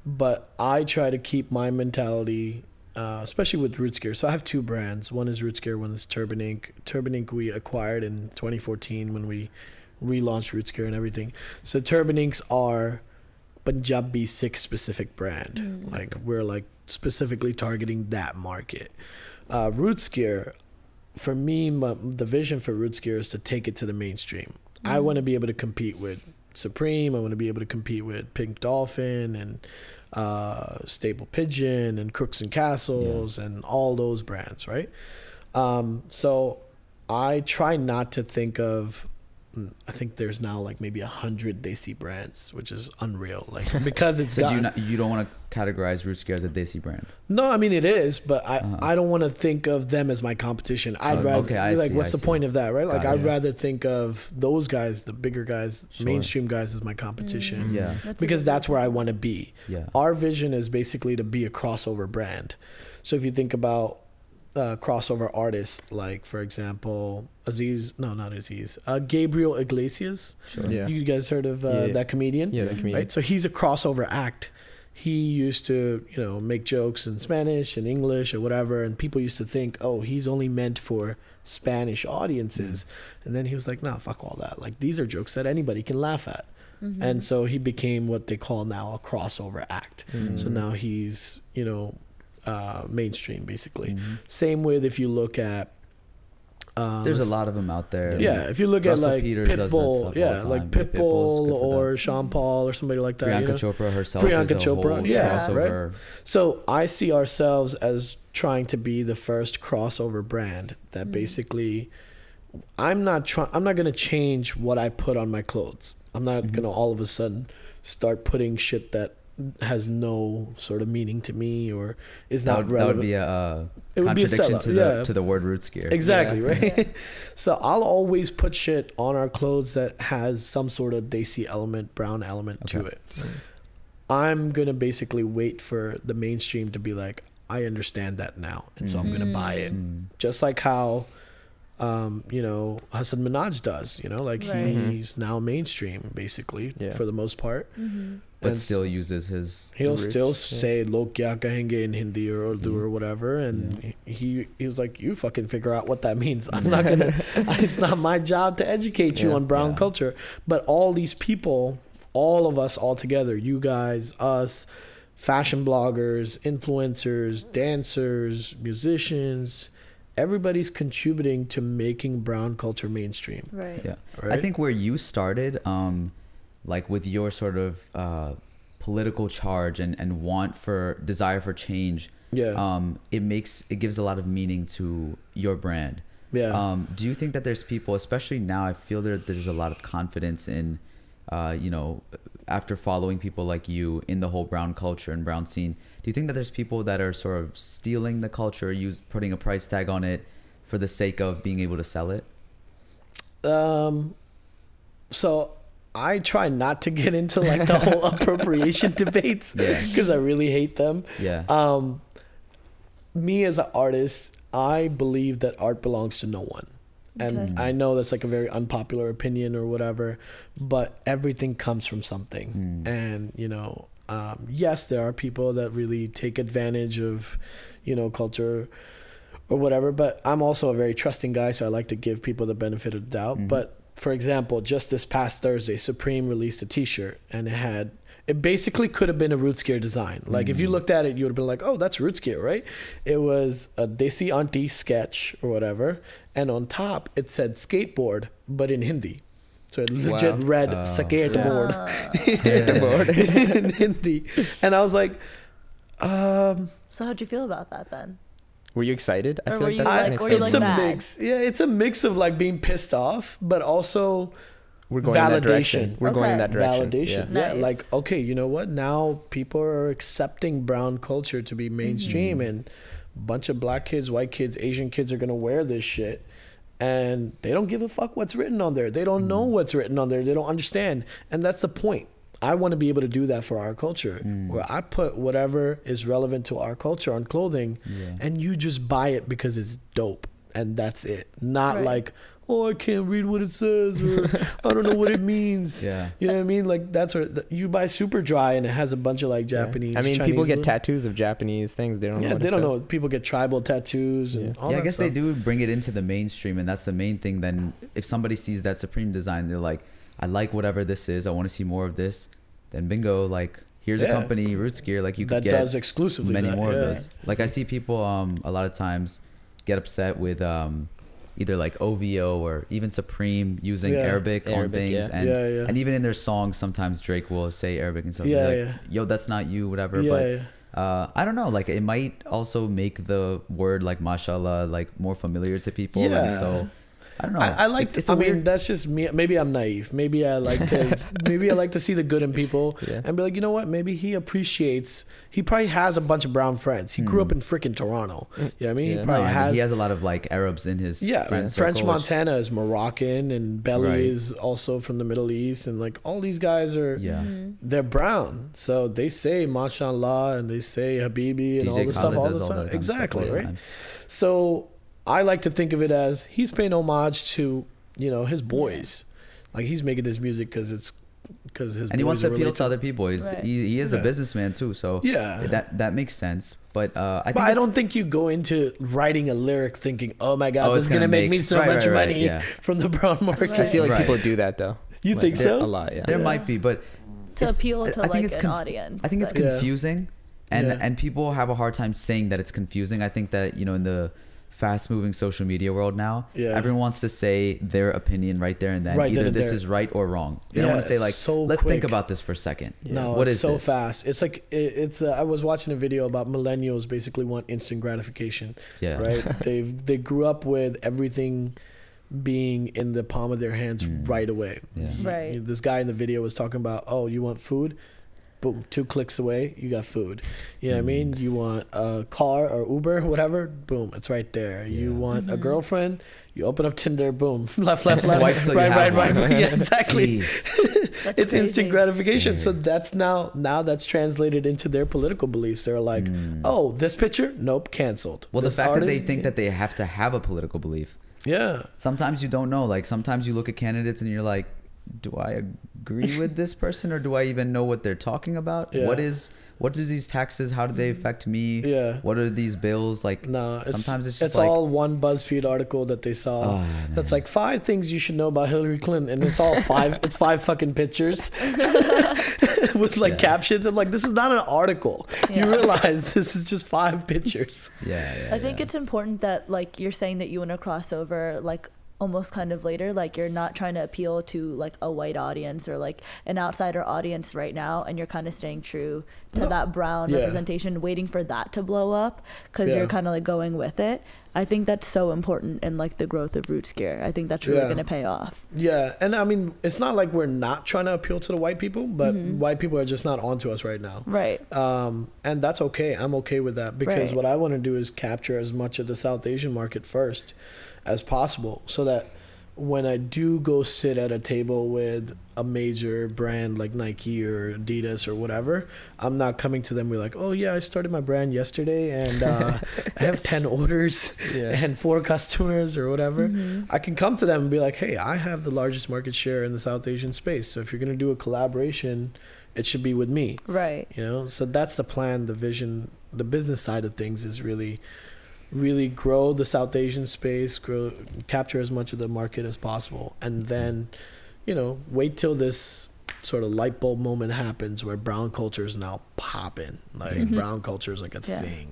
But I try to keep my mentality, especially with ROOTSGEAR. So I have two brands. One is ROOTSGEAR, one is Turban Inc. Turban Inc. we acquired in 2014 when we relaunched ROOTSGEAR and everything. So Turban Inc.'s our Punjabi Sikh specific brand. Like we're like specifically targeting that market. ROOTSGEAR, for me, the vision for ROOTSGEAR is to take it to the mainstream. I want to be able to compete with Supreme. I want to be able to compete with Pink Dolphin and Staple Pigeon and Crooks and Castles and all those brands, right? So I try not to think of, I think there's now like maybe 100 Desi brands, which is unreal. Like because it's so you don't want to categorize ROOTSGEAR as a Desi brand? No, I mean it is, but I don't want to think of them as my competition. I'd rather what's the point of that, right? Like I'd rather think of those guys, the bigger guys, mainstream guys, as my competition. Yeah, because that's where I want to be. Yeah, our vision is basically to be a crossover brand. So if you think about crossover artists, like for example Gabriel Iglesias. Sure. Yeah. You guys heard of that comedian? Yeah, that comedian. Right? So he's a crossover act. He used to, make jokes in Spanish and English or whatever, and people used to think, oh, he's only meant for Spanish audiences. And then he was like, nah, fuck all that. Like, these are jokes that anybody can laugh at. And so he became what they call now a crossover act. So now he's, mainstream, basically. Same with if you look at there's a lot of them out there. Yeah, if you look Russell at like Peters Pitbull, like Pitbull or Sean Paul or somebody like that. Priyanka Chopra herself. Priyanka Chopra, right. Her. So I see ourselves as trying to be the first crossover brand that basically, I'm not going to change what I put on my clothes. I'm not going to all of a sudden start putting shit that has no sort of meaning to me or is not relevant. That would be a contradiction to the word ROOTSGEAR. Exactly, right? So I'll always put shit on our clothes that has some sort of Desi element, brown element to it. I'm going to basically wait for the mainstream to be like, I understand that now, and so I'm going to buy it. Just like how Hassan Minhaj does, he's now mainstream basically for the most part. But still uses his he'll still say log kya kahenge in Hindi or Urdu or whatever, and he was like, you fucking figure out what that means. I'm not gonna it's not my job to educate you on brown culture. But all these people, all of us all together, you guys, us, fashion bloggers, influencers, dancers, musicians, everybody's contributing to making brown culture mainstream. Right. Yeah. I think where you started, like with your sort of political charge and desire for change, it gives a lot of meaning to your brand. Yeah. Do you think that there's people, especially now, I feel that there's a lot of confidence in, after following people like you in the whole brown culture and brown scene, do you think that there's people that are sort of stealing the culture, putting a price tag on it for the sake of being able to sell it? So I try not to get into like the whole appropriation debates because I really hate them. Yeah. Me as an artist, I believe that art belongs to no one. And I know that's like a very unpopular opinion or whatever, but everything comes from something. And, yes, there are people that really take advantage of, culture or whatever, but I'm also a very trusting guy, so I like to give people the benefit of the doubt. But for example, just this past Thursday, Supreme released a t-shirt and it basically could have been a ROOTSGEAR design. Like if you looked at it, you would have been like, oh, that's ROOTSGEAR, right? It was a Desi auntie sketch or whatever. And on top, it said skateboard, but in Hindi. So it legit read skateboard. Skateboard in Hindi. And I was like, So how'd you feel about that then? Were you excited? I or feel were like you that's like, were you it's like a mad? mix. Yeah, it's a mix of like being pissed off, but also we're going validation. In that direction. We're going in that direction. Validation. Yeah. Nice. Like, okay, you know what? Now people are accepting brown culture to be mainstream, and a bunch of black kids, white kids, Asian kids are gonna wear this shit, and they don't give a fuck what's written on there. They don't know what's written on there. They don't understand, and that's the point. I want to be able to do that for our culture, where I put whatever is relevant to our culture on clothing, and you just buy it because it's dope, and that's it. Not like, oh, I can't read what it says, or I don't know what it means. You know what I mean? Like, that's what you buy Super Dry, and it has a bunch of like Japanese. I mean, Chinese people get tattoos of Japanese things. They don't know. They don't know. People get tribal tattoos and all that. I guess stuff. they do bring it into the mainstream, and that's the main thing. Then, if somebody sees that Supreme design, they're like, I like whatever this is. I want to see more of this. Then bingo, like, here's a company, ROOTSGEAR, like you could that get does exclusively many that, more of those. Like, I see people a lot of times get upset with either like OVO or even Supreme using Arabic on things, and even in their songs sometimes Drake will say Arabic and stuff. Like, yo, that's not you, whatever. I don't know, like, it might also make the word like mashallah like more familiar to people, and so I don't know. I like. I mean, that's just me. Maybe I'm naive. Maybe I like to. Maybe I like to see the good in people and be like, you know what? Maybe he appreciates. He probably has a bunch of brown friends. He grew up in freaking Toronto. You know what I mean? He probably has. He has a lot of like Arabs in his French Montana is Moroccan, and Belly is also from the Middle East, and like all these guys are. They're brown, so they say mashallah and they say habibi and all this stuff all the time. Exactly, right? So I like to think of it as he's paying homage to, you know, his boys. Like, he's making this music because his boys, and he wants to appeal to other people. He is a businessman too, so that makes sense. But I don't think you go into writing a lyric thinking, oh my god, this is gonna make me so much money from the brown market. I feel like people do that though. You think so? A lot, There might be, but to appeal to like an audience. I think it's confusing, and people have a hard time saying that it's confusing. I think that, you know, in the fast-moving social media world now, everyone wants to say their opinion right there and then. Either this is right or wrong. They don't want to say like, let's think about this for a second. No, what is so fast. It's like I was watching a video about millennials basically want instant gratification. Right. They grew up with everything being in the palm of their hands right away. Right. This guy in the video was talking about, oh, you want food? Boom, 2 clicks away, you got food. You know what I mean? You want a car or Uber, whatever, boom, it's right there. You want a girlfriend, you open up Tinder, boom, left, right. Yeah, exactly. It's instant gratification. So that's now that's translated into their political beliefs. They're like, oh, this picture, nope, canceled. Well, the fact that they think that they have to have a political belief. Sometimes you don't know. Like, sometimes you look at candidates and you're like, do I agree with this person, or do I even know what they're talking about? What do these taxes, how do they affect me? What are these bills? Like, sometimes it's just it's like, all one BuzzFeed article that they saw that's like 5 things you should know about Hillary Clinton, and it's all 5 it's 5 fucking pictures with like captions. I'm like, this is not an article. You realize this is just 5 pictures. I think it's important that, like, you're saying that you want to cross over, like, almost kind of later, like, you're not trying to appeal to like a white audience or like an outsider audience right now, and you're kind of staying true to that brown representation, waiting for that to blow up because you're kind of like going with it. I think that's so important in like the growth of ROOTSGEAR. I think that's really going to pay off. And I mean, it's not like we're not trying to appeal to the white people, but white people are just not onto us right now. And that's okay. I'm okay with that, because what I want to do is capture as much of the South Asian market first as possible, so that when I do go sit at a table with a major brand like Nike or Adidas or whatever, I'm not coming to them and be like, oh yeah, I started my brand yesterday and I have 10 orders and 4 customers or whatever. I can come to them and be like, hey, I have the largest market share in the South Asian space, so if you're going to do a collaboration, it should be with me. You know, so that's the plan, the vision. The business side of things is really grow the South Asian space, capture as much of the market as possible, and then, you know, wait till this sort of light bulb moment happens where brown culture is now popping. Like, brown culture is like a thing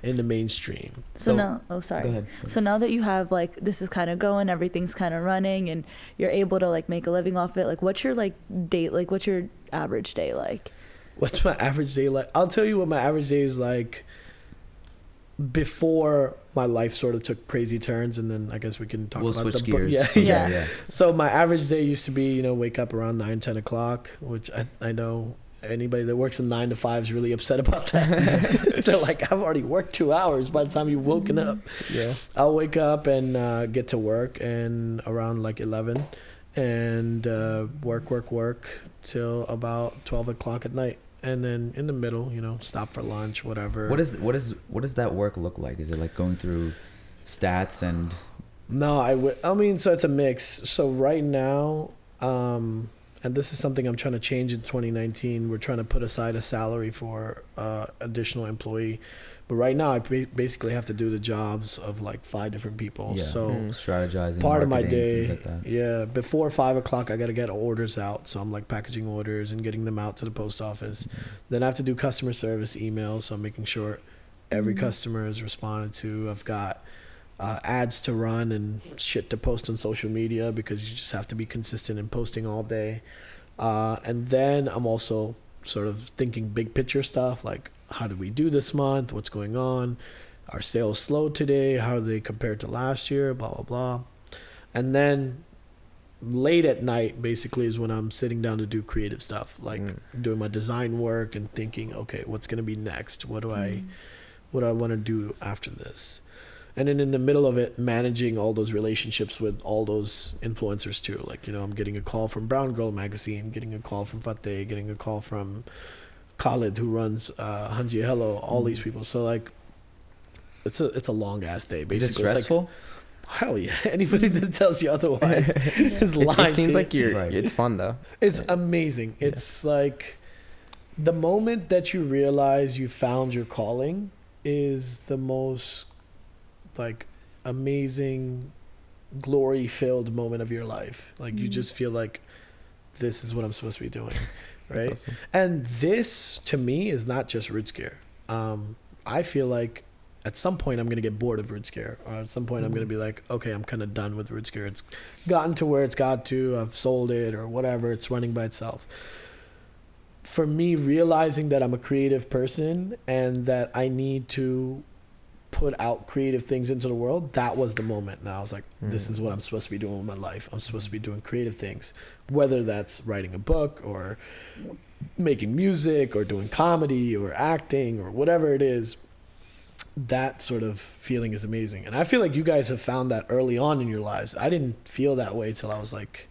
in the mainstream. So now, go ahead. So now that you have, like, this is kind of going, everything's kind of running, and you're able to like make a living off it, like, what's your like day, like, what's your average day like? What's my average day like? I'll tell you what my average day is like before my life sort of took crazy turns, and then I guess we can talk about switch the gears. So my average day used to be, you know, wake up around 9-10 o'clock, which I know anybody that works in 9 to 5 is really upset about that. They're like, I've already worked 2 hours by the time you've woken up. I'll wake up and get to work and around like 11 and work, till about 12 o'clock at night. And then in the middle, you know, stop for lunch, whatever. What does that work look like? Is it like going through stats and? No, I mean, so it's a mix. So right now, and this is something I'm trying to change in 2019. We're trying to put aside a salary for additional employee. But right now, I basically have to do the jobs of like 5 different people. Yeah. So strategizing, part of my day, like that. yeah, before 5 o'clock, I got to get orders out. So I'm like packaging orders and getting them out to the post office. Mm-hmm. Then I have to do customer service emails. So I'm making sure every customer is responded to. I've got ads to run and shit to post on social media because you just have to be consistent in posting all day. And then I'm also sort of thinking big picture stuff like, how did we do this month? What's going on? Our sales slow today? How do they compare to last year? Blah, blah, blah. And then late at night basically is when I'm sitting down to do creative stuff, like doing my design work and thinking, okay, what's going to be next? What do I want to do after this? And then in the middle of it, managing all those relationships with all those influencers too. Like, you know, I'm getting a call from Brown Girl magazine, getting a call from Fateh, getting a call from Khalid, who runs Hanji Hello, all these people. So like, it's a long ass day. Basically, is it stressful? It's like, hell yeah! Anybody that tells you otherwise is lying. It seems like Right. it's fun though. It's amazing. It's like the moment that you realize you found your calling is the most like amazing, glory-filled moment of your life. Like you just feel like this is what I'm supposed to be doing. Right. Awesome. And this to me is not just ROOTSGEAR. I feel like at some point I'm going to get bored of ROOTSGEAR, or at some point I'm going to be like, okay, I'm kind of done with ROOTSGEAR. It's gotten to where it's got to, I've sold it or whatever. It's running by itself. For me, realizing that I'm a creative person and that I need to put out creative things into the world, that was the moment. And I was like, this is what I'm supposed to be doing with my life. I'm supposed to be doing creative things, whether that's writing a book or making music or doing comedy or acting or whatever it is. That sort of feeling is amazing. And I feel like you guys have found that early on in your lives. I didn't feel that way till I was like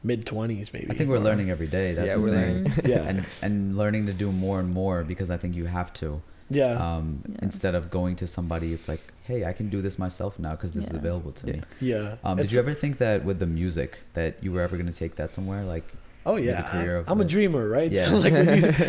mid-20s maybe. I think we're learning every day. That's the we're thing. learning. Yeah. And learning to do more and more because I think you have to. Yeah. Instead of going to somebody, it's like, hey, I can do this myself now because this is available to me. Yeah. Did you ever think that with the music that you were ever going to take that somewhere? Like, oh yeah, I'm a dreamer, right? Yeah. So like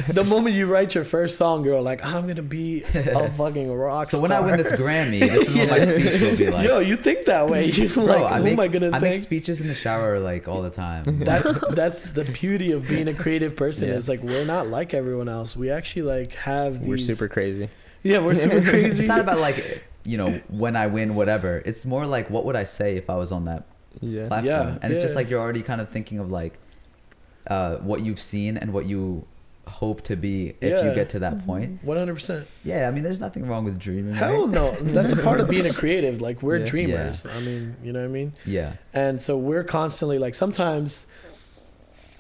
the moment you write your first song, you're like, I'm gonna be a fucking rock star. So when I win this Grammy, this is what my speech will be like. Yo, you think that way? You're like, who am I gonna think? I make speeches in the shower like all the time. That's the beauty of being a creative person. Is like we're not like everyone else. We actually like have these. We're super crazy. Yeah, we're super crazy. It's not about like, you know, when I win, whatever. It's more like, what would I say if I was on that platform? Yeah. And it's just like you're already kind of thinking of like what you've seen and what you hope to be if you get to that point. 100%. Yeah, I mean, there's nothing wrong with dreaming. Hell right? no. That's a part of being a creative. Like we're dreamers. I mean, you know what I mean? Yeah. And so we're constantly like sometimes,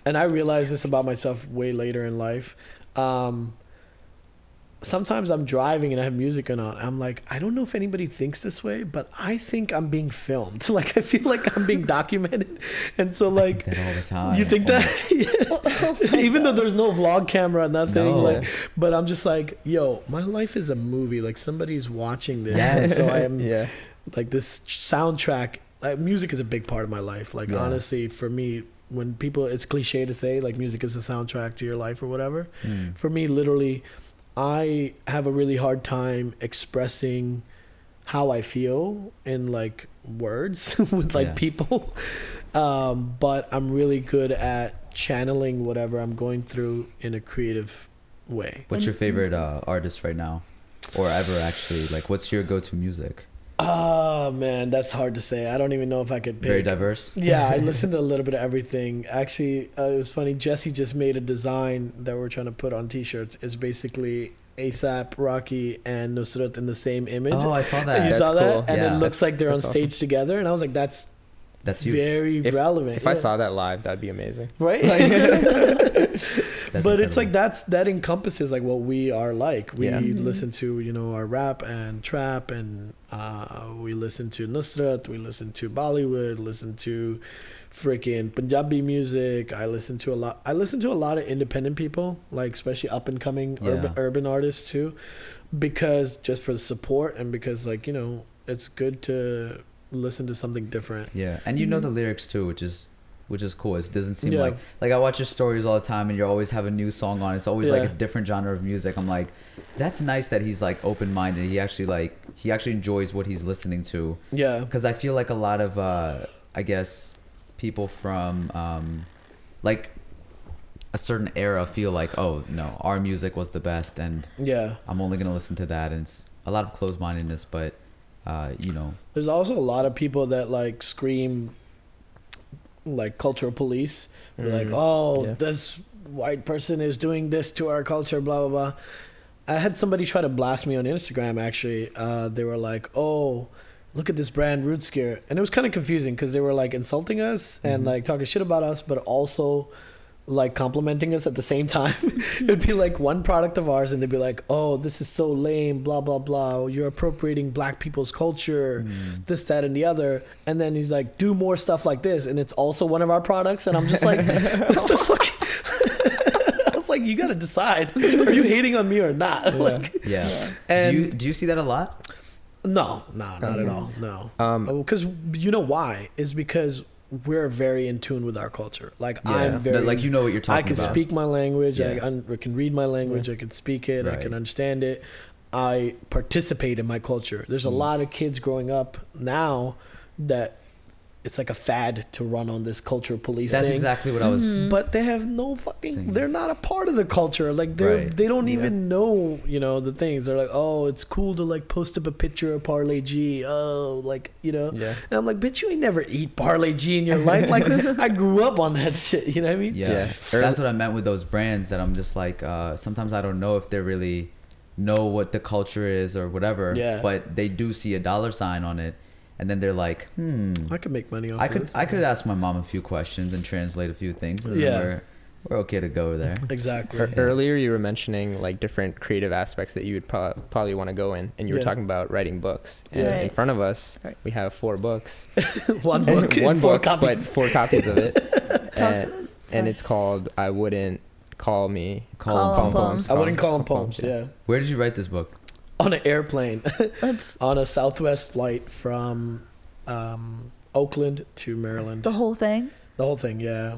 and I realized this about myself way later in life. Sometimes I'm driving and I have music on. I'm like, I don't know if anybody thinks this way, but I think I'm being filmed. Like, I feel like I'm being documented. And so, like, I think that all the time. You think that? Even though there's no vlog camera, nothing. No. Like, but I'm just like, yo, my life is a movie. Like, somebody's watching this. Yes. And so I am, like, this soundtrack. Like, music is a big part of my life. Like, honestly, for me, when people, it's cliche to say, like, music is a soundtrack to your life or whatever. For me, literally, I have a really hard time expressing how I feel in like words with like people. But I'm really good at channeling whatever I'm going through in a creative way. What's your favorite artist right now? Or ever actually? Like, what's your go-to music? Oh man, that's hard to say. I don't even know if I could pick. Very diverse. Yeah, I listened to a little bit of everything. Actually, it was funny. Jesse just made a design that we're trying to put on T-shirts. It's basically ASAP, Rocky, and Nusrat in the same image. Oh, I saw that. You saw That's that, cool. and it looks like they're on That's stage awesome. together. And I was like, that's you. very relevant. If I saw that live, that'd be amazing. Right? That'd but it's like that encompasses like what we are like. We listen to, you know, our rap and trap, and we listen to Nusrat, we listen to Bollywood, listen to freaking Punjabi music. I listen to a lot of independent people, like especially up and coming urban artists too, because just for the support and because, like, you know, it's good to listen to something different. Yeah, and you know the lyrics too, which is cool. It doesn't seem like I watch your stories all the time, and you always have a new song on. It's always like a different genre of music. I'm like, that's nice that he's like open minded. He actually enjoys what he's listening to. Yeah, because I feel like a lot of I guess people from like a certain era feel like, oh no, our music was the best, and I'm only gonna listen to that. And it's a lot of closed mindedness, but you know, there's also a lot of people that like scream like cultural police. They're like, oh, this white person is doing this to our culture, blah blah blah. I had somebody try to blast me on Instagram actually. They were like, oh, look at this brand ROOTSGEAR, and it was kind of confusing because they were like insulting us and like talking shit about us, but also like complimenting us at the same time. It'd be like one product of ours and they'd be like, oh, this is so lame, blah blah blah, you're appropriating black people's culture, this, that, and the other. And then he's like, do more stuff like this, and it's also one of our products. And I'm just like, what the fuck? I was like, you gotta decide, are you hating on me or not? And do you see that a lot? No, not at all. No. Because you know why? Is because we're very in tune with our culture. Like I'm very, like, you know what you're talking about. I can speak my language. I can read my language. I can speak it. I can understand it. I participate in my culture. There's a lot of kids growing up now that it's like a fad to run on this cultural police thing. That's exactly what I was. But they have no fucking. They're not a part of the culture. Like they don't even know, you know, the things. They're like, oh, it's cool to like post up a picture of Parle G. Oh, like, you know. Yeah. And I'm like, bitch, you ain't never eat Parle G in your life. Like I grew up on that shit. You know what I mean? Yeah. That's what I meant with those brands. That I'm just like, sometimes I don't know if they really know what the culture is or whatever. Yeah. But they do see a dollar sign on it. And then they're like, I could make money off this. I could ask my mom a few questions and translate a few things. And we're okay to go there. Exactly. Earlier you were mentioning like different creative aspects that you would probably want to go in. And you were talking about writing books. And in front of us, we have 4 books. One book, one book, but 4 copies of it. and it's called I Wouldn't Call Me Poems. I Wouldn't Call Them Poems, yeah. Where did you write this book? On an airplane. On a Southwest flight from Oakland to Maryland. The whole thing? The whole thing, yeah.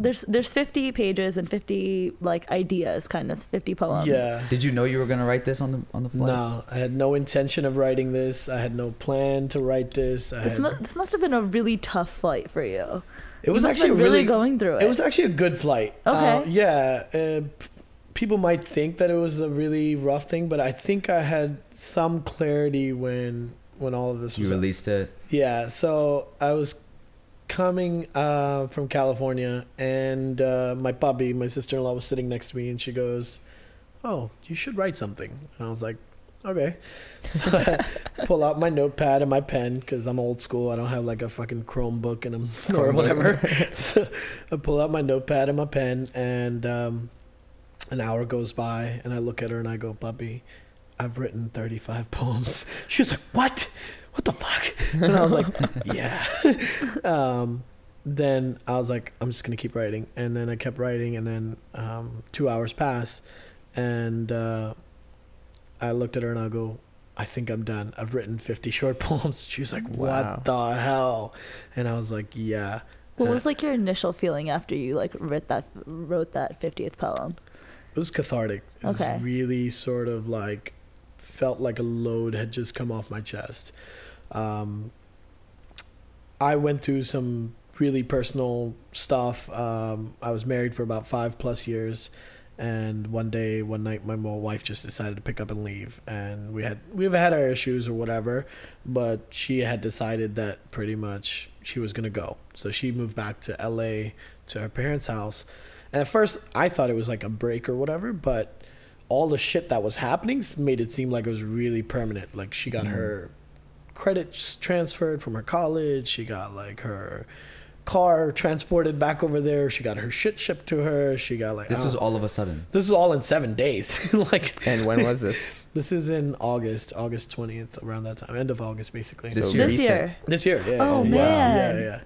There's 50 pages and 50 like ideas, kind of 50 poems. Yeah. Did you know you were gonna write this on the flight? No, I had no intention of writing this. I had no plan to write this. This must have been a really tough flight for you. It was actually really going through it. It was actually a good flight. Okay. People might think that it was a really rough thing, but I think I had some clarity when all of this was. You released it? Yeah. So I was coming from California, and my sister-in-law, was sitting next to me, and she goes, "Oh, you should write something." And I was like, "Okay." So I pull out my notepad and my pen because I'm old school. I don't have like a fucking Chromebook or whatever. So I pull out my notepad and my pen, and an hour goes by, and I look at her and I go, "Puppy, I've written 35 poems." She was like, "What? What the fuck?" And I was like, "Yeah." Then I was like, "I'm just gonna keep writing," and then I kept writing, and then 2 hours pass, and I looked at her and I go, "I think I'm done. I've written 50 short poems." She was like, "What the hell?" And I was like, "Yeah." What was like your initial feeling after you like wrote that 50th poem? It was cathartic. It was really sort of like felt like a load had just come off my chest. I went through some really personal stuff. I was married for about 5+ years, and one night my wife just decided to pick up and leave, and we've had our issues or whatever, but she had decided that pretty much she was gonna go. So she moved back to LA to her parents' house. And at first, I thought it was like a break or whatever, but all the shit that was happening made it seem like it was really permanent. Like she got her credits transferred from her college. She got like her car transported back over there. She got her shit shipped to her. She got like... This was all of a sudden? This is all in 7 days. Like. And when was this? This is in August 20th, around that time. End of August, basically. This year? This year, yeah. Oh, man.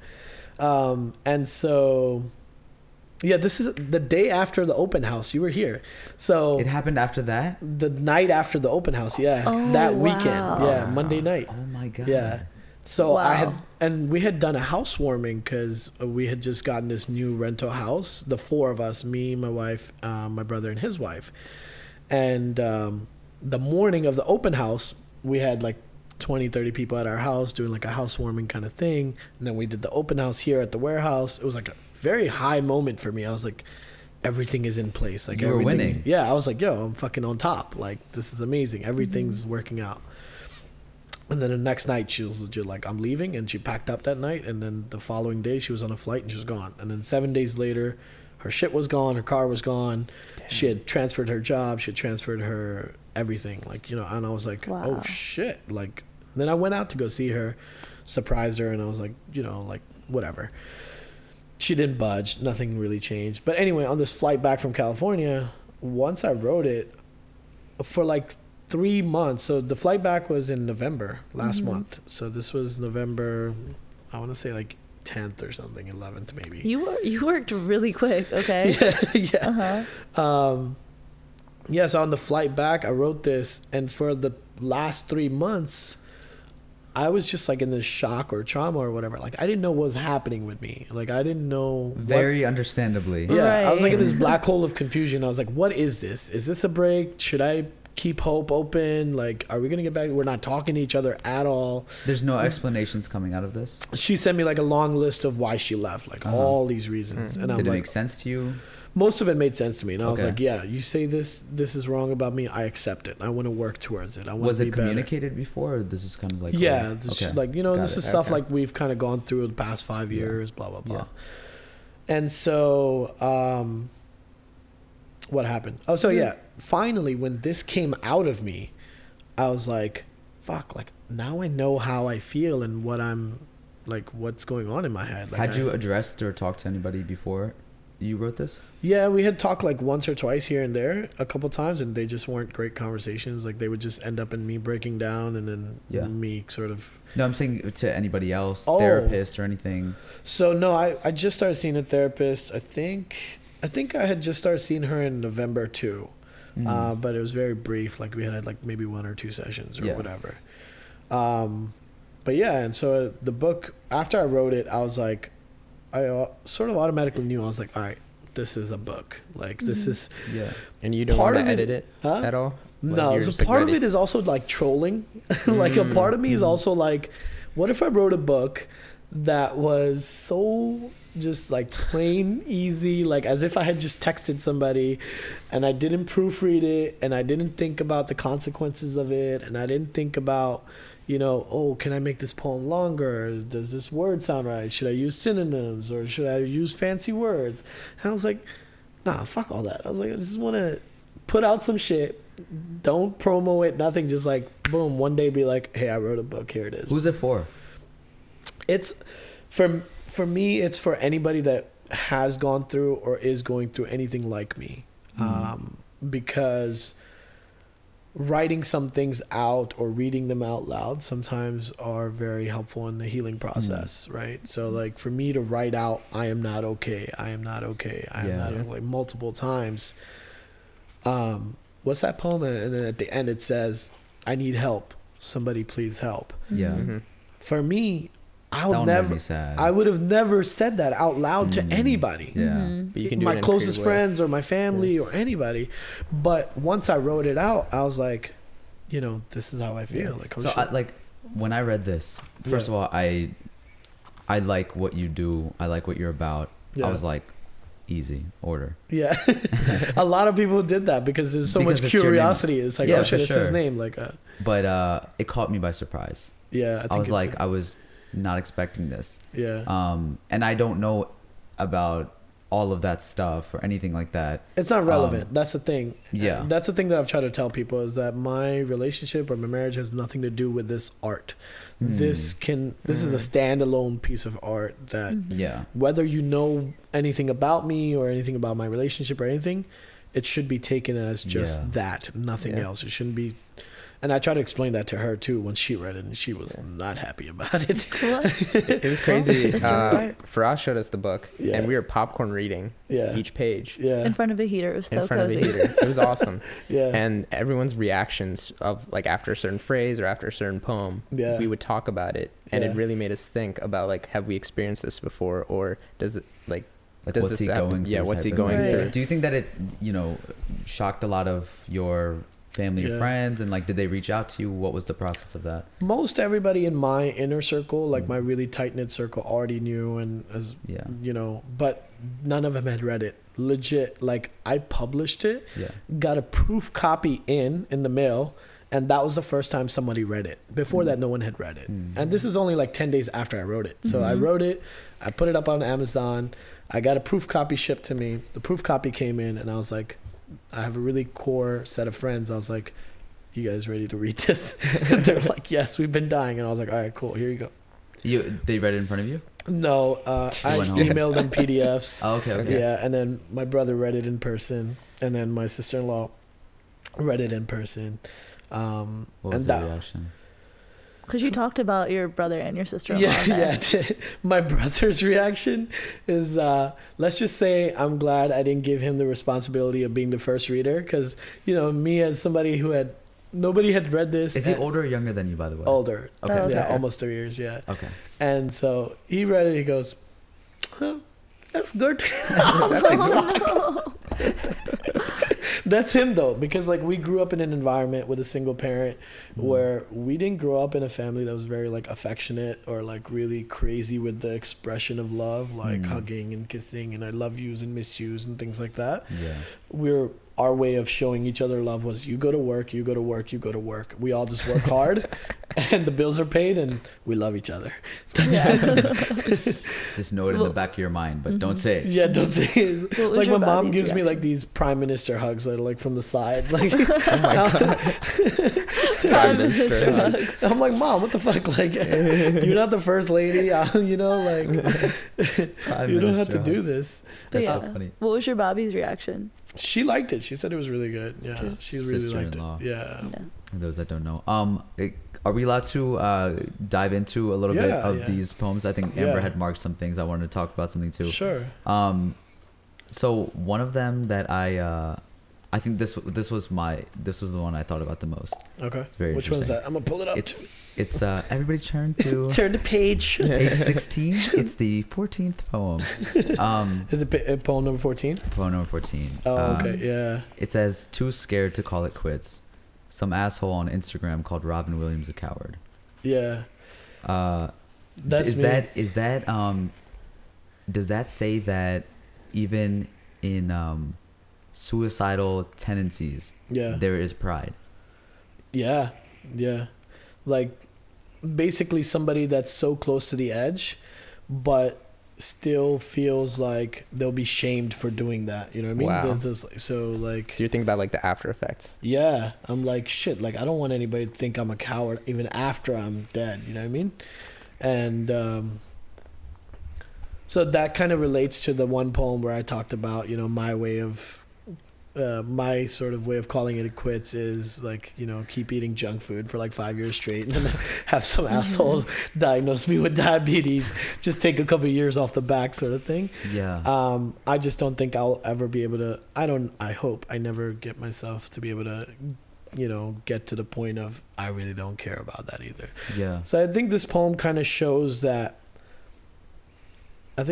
Yeah. And so... Yeah, this is the day after the open house. You were here. So... It happened after that? The night after the open house, yeah. Oh, that wow. weekend. Yeah, Monday night. Oh, my God. Yeah. So wow. we had done a housewarming because we had just gotten this new rental house. The 4 of us, me, my wife, my brother, and his wife. And the morning of the open house, we had like 20, 30 people at our house doing like a housewarming kind of thing. And then we did the open house here at the warehouse. It was like a very high moment for me. I was like, everything is in place. Like, you were winning. Yeah, I was like, yo, I'm fucking on top. Like, this is amazing. Everything's working out. And then the next night, she was legit like, I'm leaving. And she packed up that night. And then the following day, she was on a flight and she was gone. And then 7 days later, her shit was gone. Her car was gone. Damn. She had transferred her job. She had transferred her everything. Like, you know, and I was like, wow. Oh, shit. Like, then I went out to go see her, surprised her. And I was like, you know, like, whatever. She didn't budge. Nothing really changed. But anyway, on this flight back from California, once I wrote it, for like 3 months. So the flight back was in November last month. So this was November, I want to say like 10th or something, 11th maybe. You worked really quick. Okay. Yeah. Yeah. So on the flight back, I wrote this, and for the last 3 months, I was just like in this shock or trauma or whatever. Like, I didn't know what was happening with me. Like, I didn't know. Very understandably. Yeah. Right. I was like in this black hole of confusion. I was like, what is this? Is this a break? Should I keep hope open? Like, are we gonna get back? We're not talking to each other at all. There's no explanations coming out of this? She sent me like a long list of why she left, like all these reasons. And I'm Did it like, make sense to you? most of it made sense to me, and I was Okay. like, yeah, you say this is wrong about me, I accept it. I want to work towards it. I want Was to be it communicated before, or this is kind of like yeah, this, okay. like, you know, Got this it. is stuff Okay. like we've kind of gone through the past 5 years, blah blah blah. Yeah. And so what happened? Oh, so yeah, finally when this came out of me, I was like, fuck, like now I know how I feel and what I'm like, what's going on in my head. Like, Had you addressed or talked to anybody before you wrote this? Yeah, we had talked like once or twice here and there, a couple times, and they just weren't great conversations. Like, they would just end up in me breaking down, and then me sort of. No, I'm saying to anybody else, therapist or anything. So no, I just started seeing a therapist. I think I had just started seeing her in November too, but it was very brief. Like, we had like maybe 1 or 2 sessions or whatever. But yeah, and so the book, after I wrote it, I was like, I sort of automatically knew. I was like, all right, this is a book. Like, this is. Yeah. And you don't want to edit it at all? No, You're so just, like, part of ready? it is also like trolling. Like, a part of me is also like, what if I wrote a book that was so just like plain easy, like as if I had just texted somebody and I didn't proofread it and I didn't think about the consequences of it and I didn't think about, you know, oh, can I make this poem longer? Does this word sound right? Should I use synonyms or should I use fancy words? And I was like, nah, fuck all that. I was like, I just want to put out some shit. Don't promo it, nothing. Just like, boom, one day be like, hey, I wrote a book. Here it is. Who's it for? It's for me, it's for anybody that has gone through or is going through anything like me. Because writing some things out or reading them out loud sometimes are very helpful in the healing process, right? So like, for me to write out, I am not okay, I am not okay, I am not okay, like multiple times. What's that poem? And then at the end it says, I need help, somebody please help. Yeah. For me, I would have never said that out loud to anybody. Yeah. But you can do my it in a closest creative way. friends or my family or anybody. But once I wrote it out, I was like, you know, this is how I feel. Like, oh, so shit. when I read this, first of all, I like what you do. I like what you're about. Yeah. I was like, easy order. Yeah. A lot of people did that because there's so Because much it's your name. curiosity. It's like, Yeah, oh shit, for it's his sure. name. Like, But it caught me by surprise. yeah. I was like, did. I was not expecting this. Yeah. And I don't know about all of that stuff or anything like that. It's not relevant. That's the thing. Yeah. That's the thing that I've tried to tell people, is that my relationship or my marriage has nothing to do with this art. This is a standalone piece of art that whether you know anything about me or anything about my relationship or anything, it should be taken as just that, nothing else. It shouldn't be. And I tried to explain that to her too when she read it, and she was not happy about it. It was crazy. Faraz showed us the book, and we were popcorn reading each page. In front of a heater. It was so cozy. It was awesome. And everyone's reactions of like after a certain phrase or after a certain poem, we would talk about it, and it really made us think about like, have we experienced this before, or does it like does what's this he happen? going through? Yeah, what's he going through? Do you think that it, you know, shocked a lot of your family or friends, and like, did they reach out to you? What was the process of that? Most everybody in my inner circle, like my really tight-knit circle, already knew, and as you know, but none of them had read it. Legit, like I published it, got a proof copy in the mail, and that was the first time somebody read it. Before that, no one had read it. And this is only like 10 days after I wrote it. So I wrote it, I put it up on Amazon, I got a proof copy shipped to me. The proof copy came in, and I was like, I have a really core set of friends. I was like, you guys ready to read this? And they're like, yes, we've been dying. And I was like, all right, cool, here you go. They read it in front of you? No, I emailed them PDFs. Oh, okay. Yeah, and then my brother read it in person, and then my sister-in-law read it in person. What was the reaction? Because you talked about your brother and your sister-in-law. Yeah. My brother's reaction is, let's just say I'm glad I didn't give him the responsibility of being the first reader, because, you know, me as somebody who nobody had read this. Is he older or younger than you, by the way? Older. Okay. Yeah, almost 3 years, yeah. Okay. And so he read it, he goes, huh, that's good. That's him though, because like we grew up in an environment with a single parent where we didn't grow up in a family that was very like affectionate or like really crazy with the expression of love, like hugging and kissing and I love yous and miss yous and things like that. Our way of showing each other love was you go to work, you go to work, you go to work. We all just work hard and the bills are paid and we love each other. Just know it in the back of your mind, but don't say it. Yeah, don't say it. Like my mom gives me like these prime minister hugs that are like from the side. Like, oh my God. Prime minister hugs. I'm like, Mom, what the fuck? Like, you're not the first lady, you know, like, you don't have to do this. That's so funny. What was your Bobby's reaction? She liked it. She said it was really good. Yeah, she really liked it. Yeah. For those that don't know, are we allowed to dive into a little bit of these poems? I think Amber had marked some things. I wanted to talk about something too. Sure. So one of them that I think this was the one I thought about the most. Okay. Very Which one is that? I'm gonna pull it up. It's everybody turn to page 16. It's the 14th poem. Is it poem number 14? Poem number 14. Oh, okay, yeah. It says, "Too scared to call it quits. Some asshole on Instagram called Robin Williams a coward." Yeah. Does that say that even in suicidal tendencies, there is pride? Yeah. Like basically somebody that's so close to the edge but still feels like they'll be shamed for doing that, you know what I mean? Wow. So you're thinking about like the after effects. Yeah, I'm like, shit, like I don't want anybody to think I'm a coward even after I'm dead, you know what I mean? And so that kind of relates to the one poem where I talked about, you know, my sort of way of calling it quits is like, you know, keep eating junk food for like 5 years straight and then have some asshole diagnose me with diabetes, just take a couple of years off the back sort of thing. Yeah. I just don't think I'll ever be able to, I hope I never get myself to be able to, you know, get to the point of I really don't care about that either. Yeah. So I think this poem kind of shows that, I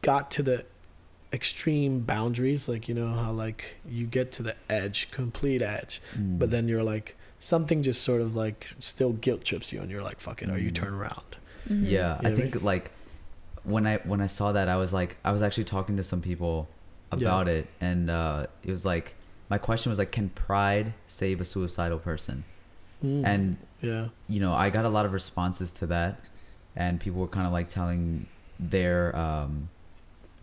got to the extreme boundaries, like, you know how like you get to the edge, complete edge, but then you're like something just sort of like still guilt trips you and you're like, fuck it, or you turn around. Yeah. You know I think like when I saw that, I was actually talking to some people about it, and it was like, my question was like, can pride save a suicidal person? And you know, I got a lot of responses to that, and people were kind of like telling their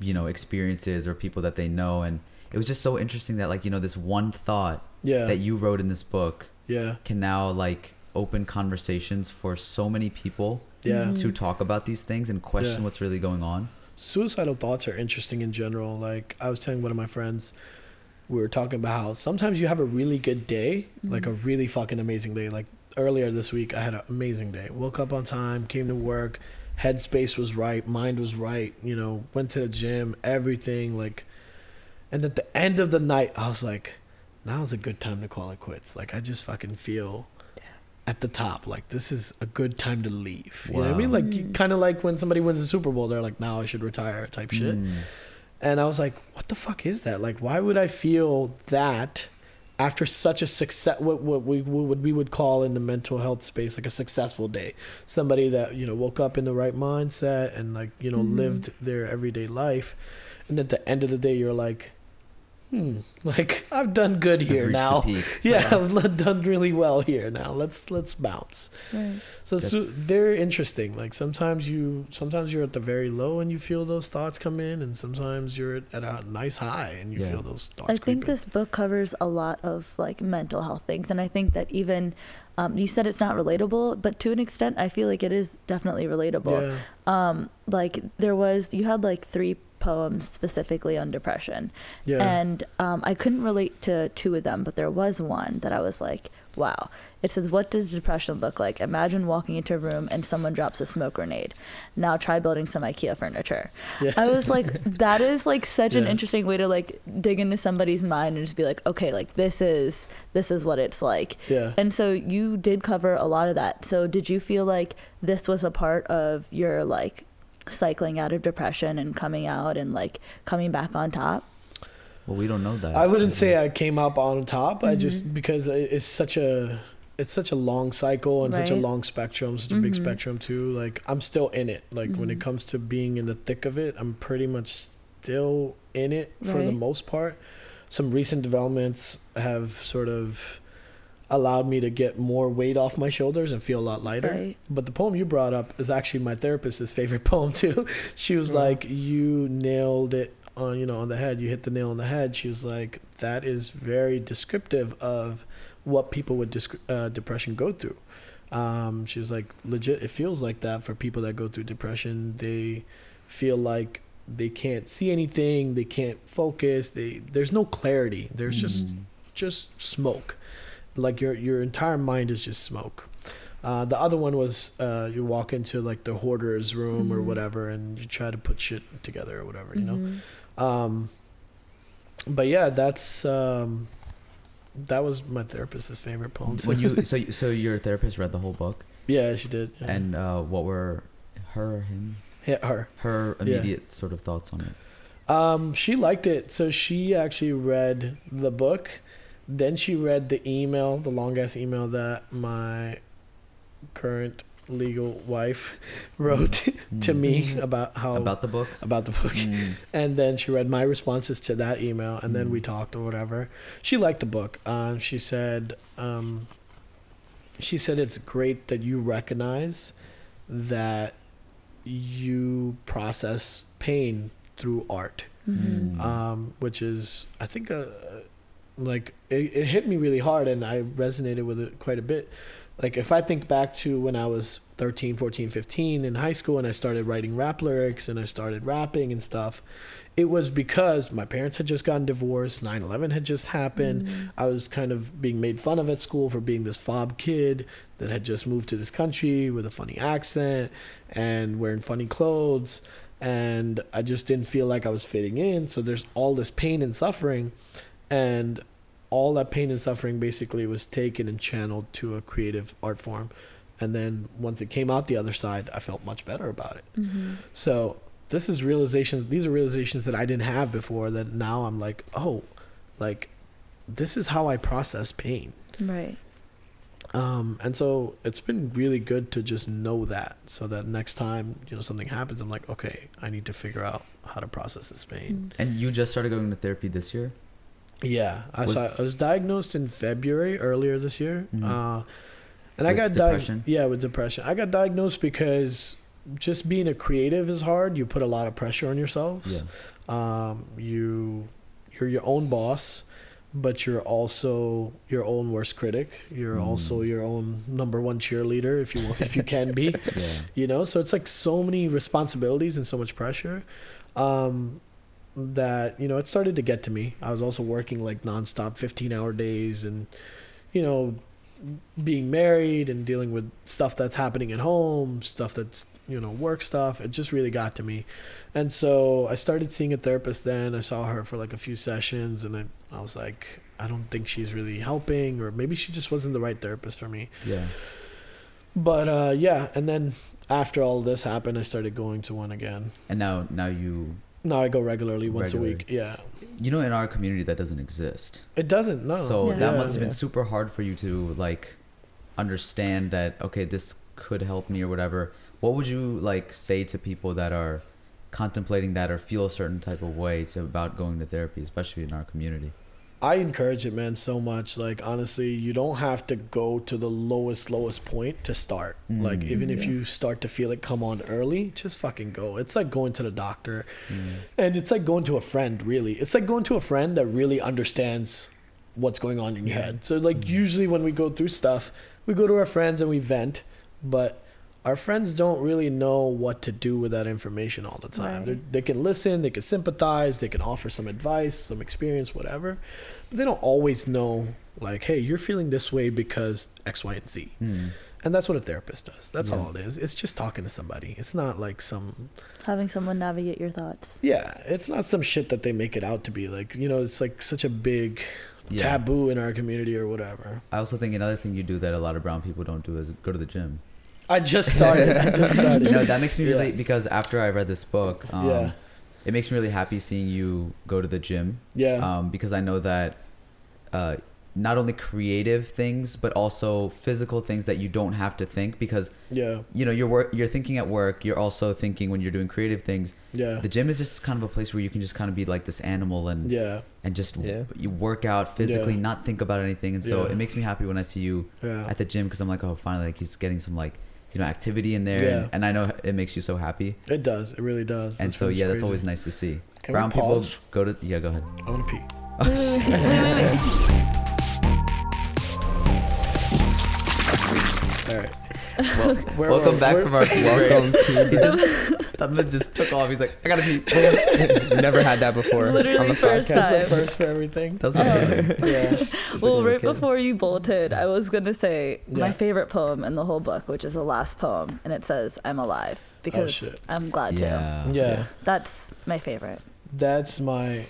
you know, experiences or people that they know. And it was just so interesting that, like, you know, this one thought that you wrote in this book can now, like, open conversations for so many people to talk about these things and question what's really going on. Suicidal thoughts are interesting in general. Like, I was telling one of my friends, we were talking about how sometimes you have a really good day, like a really fucking amazing day. Like earlier this week, I had an amazing day. Woke up on time, came to work, headspace was right, mind was right, you know, went to the gym, everything. Like, and at the end of the night, I was like, now's a good time to call it quits. Like, I just fucking feel at the top, like, this is a good time to leave. You know what I mean? Like, kind of like when somebody wins the Super Bowl, they're like, now I should retire type shit. And I was like, what the fuck is that? Like, why would I feel that after such a success, what we would call in the mental health space, like a successful day? Somebody that, you know, woke up in the right mindset and, like, you know, lived their everyday life. And at the end of the day, you're like, like, I've done good here now. I've done really well here now. Let's bounce. Right. So they're interesting. Like, sometimes you're at the very low and you feel those thoughts come in, and sometimes you're at a nice high and you feel those thoughts. I think this book covers a lot of, like, mental health things, and I think that even you said it's not relatable, but to an extent, I feel like it is definitely relatable. Like, you had like 3 poems specifically on depression, and I couldn't relate to 2 of them, but there was one that I was like, wow. It says, what does depression look like? Imagine walking into a room and someone drops a smoke grenade. Now try building some IKEA furniture. I was like, that is, like, such an interesting way to, like, dig into somebody's mind and just be like, okay, like, this is what it's like. And so you did cover a lot of that. So did you feel like this was a part of your, like, cycling out of depression and coming out and, like, coming back on top? Well, we don't know that. I wouldn't say I came up on top. I just, because it's such a long cycle and such a long spectrum, such a big spectrum too. Like, I'm still in it. Like, when it comes to being in the thick of it, I'm pretty much still in it for the most part. Some recent developments have sort of allowed me to get more weight off my shoulders and feel a lot lighter. But the poem you brought up is actually my therapist's favorite poem too. She was like, you nailed it on the head. You hit the nail on the head. She was like, that is very descriptive of what people with depression go through. She was like, legit, it feels like that for people that go through depression. They feel like they can't see anything, they can't focus, there's no clarity, there's just smoke. Like, your entire mind is just smoke. The other one was you walk into, like, the hoarder's room or whatever, and you try to put shit together or whatever, you know. But yeah, that was my therapist's favorite poem. When you so your therapist read the whole book? Yeah, she did. Yeah. And what were her immediate sort of thoughts on it? She liked it, so she actually read the book. Then she read the long ass email that my current legal wife wrote to me about the book. And then she read my responses to that email, and then we talked or whatever. She liked the book. She said it's great that you recognize that you process pain through art, which is, I think, like, it hit me really hard, and I resonated with it quite a bit. Like, if I think back to when I was 13, 14, 15 in high school, and I started writing rap lyrics and I started rapping and stuff, it was because my parents had just gotten divorced, 9/11 had just happened. I was kind of being made fun of at school for being this fob kid that had just moved to this country with a funny accent and wearing funny clothes, and I just didn't feel like I was fitting in. So there's all this pain and suffering, and all that pain and suffering basically was taken and channeled to a creative art form. And then once it came out the other side, I felt much better about it. So these are realizations that I didn't have before, that now I'm like, oh, like, this is how I process pain. Right. And so it's been really good to just know that, so that next time, you know, something happens, I'm like, okay, I need to figure out how to process this pain. And you just started going to therapy this year? Yeah, I was diagnosed in February earlier this year, and I got depression. With depression. I got diagnosed because just being a creative is hard. You put a lot of pressure on yourself. You're your own boss, but you're also your own worst critic. You're also your own number one cheerleader if you can be. Yeah. You know, so it's like so many responsibilities and so much pressure that, you know, it started to get to me. I was also working like nonstop 15-hour days, and, you know, being married and dealing with stuff that's happening at home, stuff that's, you know, work stuff. It just really got to me. And so I started seeing a therapist then. I saw her for like a few sessions, and I was like, I don't think she's really helping, or maybe she just wasn't the right therapist for me. Yeah. But yeah, and then after all this happened, I started going to one again. And now I go regularly once a week. Yeah. You know, in our community that doesn't exist. It doesn't, no. So that must have been super hard for you to like understand that, okay, this could help me or whatever. What would you like say to people that are contemplating that or feel a certain type of way about going to therapy, especially in our community? I encourage it, man, so much. Like, honestly, you don't have to go to the lowest point to start. Like, even if you start to feel it come on early, just fucking go. It's like going to the doctor. And it's like going to a friend, really. It's like going to a friend that really understands what's going on in your head. So, like, usually when we go through stuff, we go to our friends and we vent. But our friends don't really know what to do with that information all the time. Right. They can listen, they can sympathize, they can offer some advice, some experience, whatever. But they don't always know, like, hey, you're feeling this way because X, Y, and Z. And that's what a therapist does. That's all it is. It's just talking to somebody. It's not like having someone navigate your thoughts. Yeah, it's not some shit that they make it out to be. Like, you know, it's like such a big taboo in our community or whatever. I also think another thing you do that a lot of brown people don't do is go to the gym. I just started. You know, that makes me relate because after I read this book, it makes me really happy seeing you go to the gym. Yeah. Because I know that not only creative things, but also physical things that you don't have to think, because you know, you're thinking at work, you're also thinking when you're doing creative things. Yeah. The gym is just kind of a place where you can just kind of be like this animal and just you work out physically, not think about anything. And so it makes me happy when I see you at the gym, because I'm like, oh, finally, like he's getting some like, you know, activity in there, and I know it makes you so happy. It does. It really does. And so that's crazy. Always nice to see. Can brown people go to go ahead. I want to pee. Oh, wait. All right. Well, welcome back from our welcome. Tanmit just took off. He's like, I gotta pee. Never had that before. Literally on the first podcast. time. That's the first for everything. That's amazing. Well, right before you bolted, I was gonna say my favorite poem in the whole book, which is the last poem, and it says, "I'm alive," because I'm glad to. Yeah. That's my favorite. That's my.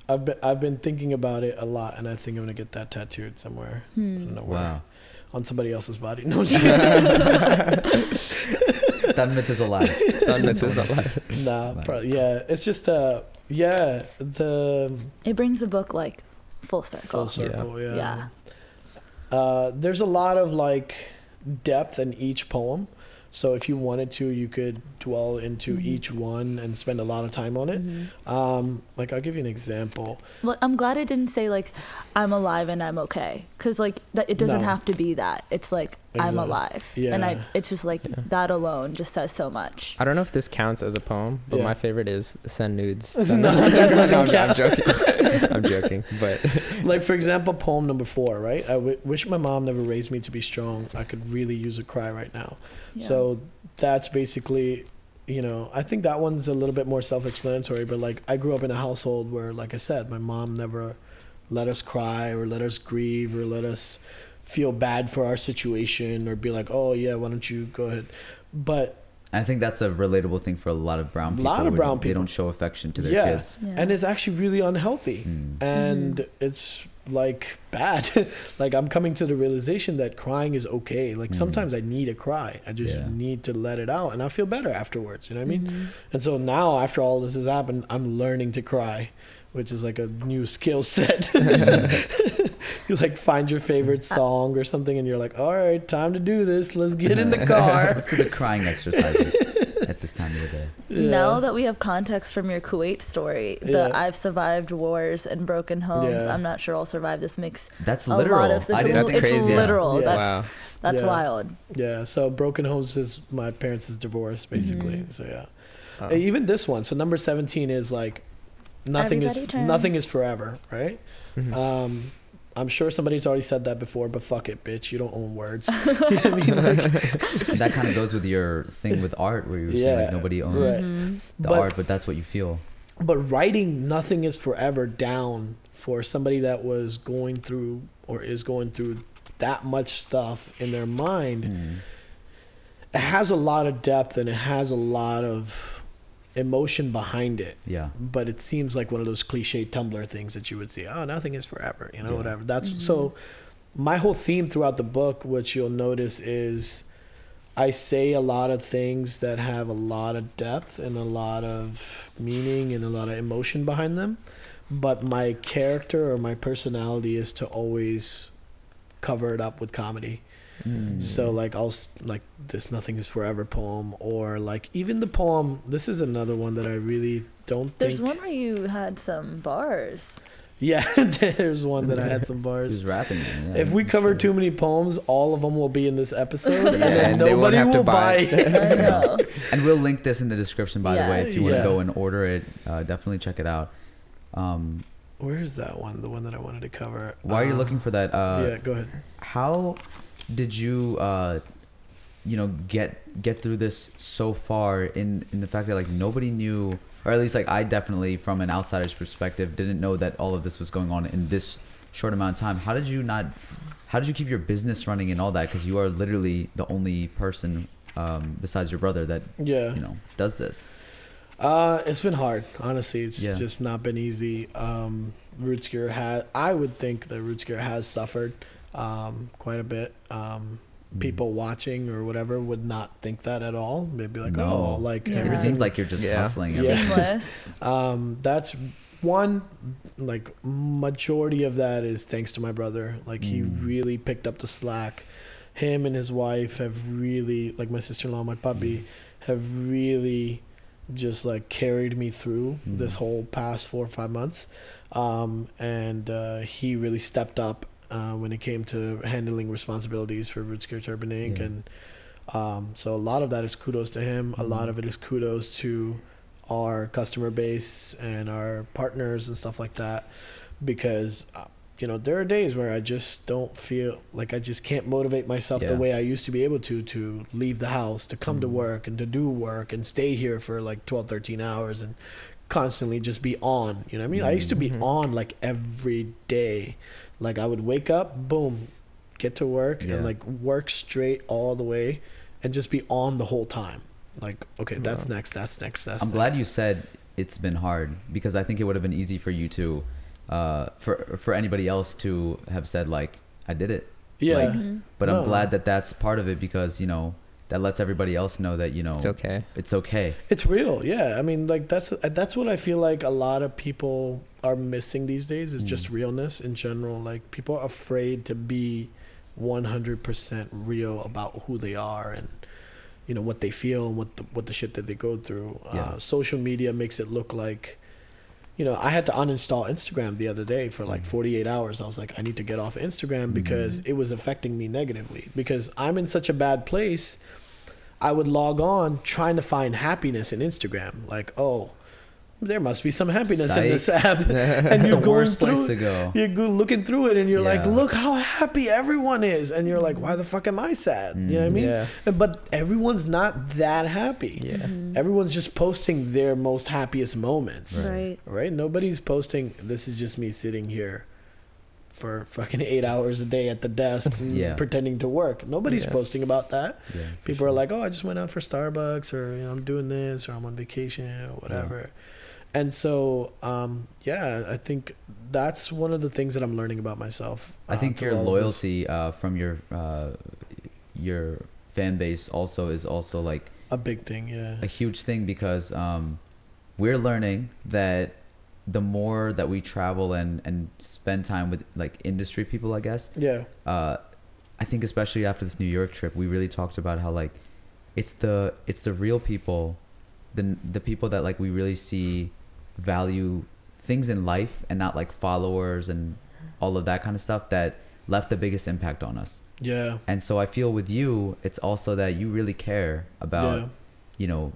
I've been thinking about it a lot, and I think I'm gonna get that tattooed somewhere. I don't know where. Wow. On somebody else's body. No, Tanmit is alive. Tanmit is alive. Nah, probably, it's just it brings the book like full circle. Full circle, there's a lot of like depth in each poem. So if you wanted to, you could dwell into each one and spend a lot of time on it. Like, I'll give you an example. Well, I'm glad it didn't say like, I'm alive and I'm okay. Because like it doesn't have to be that. It's like, I'm alive. Yeah. And it's just like that alone just says so much. I don't know if this counts as a poem, but my favorite is Send Nudes. No, that doesn't count. I'm joking. I'm joking. But like, for example, poem number 4, right? I wish my mom never raised me to be strong. I could really use a cry right now. Yeah. So that's basically, you know, I think that one's a little bit more self-explanatory, but like I grew up in a household where, like I said, my mom never let us cry or let us grieve or let us feel bad for our situation or be like, oh yeah, why don't you go ahead. But I think that's a relatable thing for a lot of brown people. They don't show affection to their kids. Yeah. And it's actually really unhealthy. And it's like bad. Like, I'm coming to the realization that crying is okay. Like sometimes I need a cry. I just need to let it out and I feel better afterwards. You know what I mean? And so now, after all this has happened, I'm learning to cry, which is like a new skill set. You like find your favorite song or something and you're like, all right, time to do this. Let's get in the car. Let's do the crying exercises at this time of the day. Now that we have context from your Kuwait story, that I've survived wars and broken homes, I'm not sure I'll survive this, makes that's literal. That's crazy. It's literal. That's wild. Yeah, so broken homes is my parents' divorce, basically. So Even this one. So number 17 is like nothing is forever, right? Mm-hmm. I'm sure somebody's already said that before, but fuck it, bitch. You don't own words. You know what I mean? And that kind of goes with your thing with art, where you were saying like nobody owns the art, but that's what you feel. But writing nothing is forever down for somebody that was going through or is going through that much stuff in their mind, it has a lot of depth and it has a lot of emotion behind it. Yeah. But it seems like one of those cliche Tumblr things that you would see. Oh, nothing is forever, you know, whatever. That's so my whole theme throughout the book, which you'll notice, is I say a lot of things that have a lot of depth and a lot of meaning and a lot of emotion behind them. But my character or my personality is to always cover it up with comedy. So like I'll like this Nothing is Forever poem, or like even the poem, this is another one that I really don't There's one where you had some bars. Yeah, there's one that I had some bars. He's rapping. Yeah, if we cover too many poems, all of them will be in this episode, and then nobody will buy it. I know. And we'll link this in the description, by the way, if you want to go and order it. Definitely check it out. Where is that one? The one that I wanted to cover. While you're looking for that, yeah, go ahead. How did you, you know, get through this so far in the fact that like nobody knew, or at least like I definitely, from an outsider's perspective, didn't know that all of this was going on in this short amount of time. How did you keep your business running and all that? Because you are literally the only person besides your brother that you know does this. It's been hard, honestly. It's just not been easy. ROOTSGEAR I would think that ROOTSGEAR has suffered quite a bit. People watching or whatever would not think that at all. They'd be like, oh, like it seems like you're just hustling. Seamless. That's one, like majority of that is thanks to my brother. Like he really picked up the slack. Him and his wife have really, like my sister-in-law, my puppy, have really just like carried me through this whole past 4 or 5 months. And he really stepped up when it came to handling responsibilities for ROOTSGEAR Turban Inc. And so a lot of that is kudos to him. A lot of it is kudos to our customer base and our partners and stuff like that, because you know, there are days where I just don't feel like I just can't motivate myself the way I used to be able to leave the house, to come to work and to do work and stay here for like 12, 13 hours and constantly just be on, you know what I mean? I used to be on like every day. Like I would wake up, boom, get to work and like work straight all the way and just be on the whole time. Like, okay, that's next. I'm glad you said it's been hard, because I think it would have been easy for you to, for anybody else to have said like, I did it. Yeah. Like, but I'm glad that that's part of it, because, you know, that lets everybody else know that, you know, it's okay. It's okay. It's real. Yeah. I mean, like that's what I feel like a lot of people are missing these days, is just realness in general. Like people are afraid to be 100% real about who they are and, you know, what they feel and what the shit that they go through. Social media makes it look like, you know, I had to uninstall Instagram the other day for like 48 hours. I was like, I need to get off Instagram because it was affecting me negatively, because I'm in such a bad place. I would log on trying to find happiness in Instagram. Like, oh, there must be some happiness in this app. And you're going through it. You're looking through it and you're like, look how happy everyone is. And you're like, why the fuck am I sad? You know what I mean? Yeah. But everyone's not that happy. Yeah. Everyone's just posting their most happiest moments. Right? Nobody's posting, this is just me sitting here for fucking 8 hours a day at the desk pretending to work. Nobody's posting about that. People are like, oh, I just went out for Starbucks, or, you know, I'm doing this, or I'm on vacation, or whatever. And so, I think that's one of the things that I'm learning about myself. I think your loyalty from your fan base is also like a big thing, a huge thing, because we're learning that the more that we travel and spend time with like industry people, I guess. I think especially after this New York trip, we really talked about how like it's the real people, the people that like we really see value things in life, and not like followers and all of that kind of stuff, that left the biggest impact on us. And so I feel with you, it's also that you really care about you know,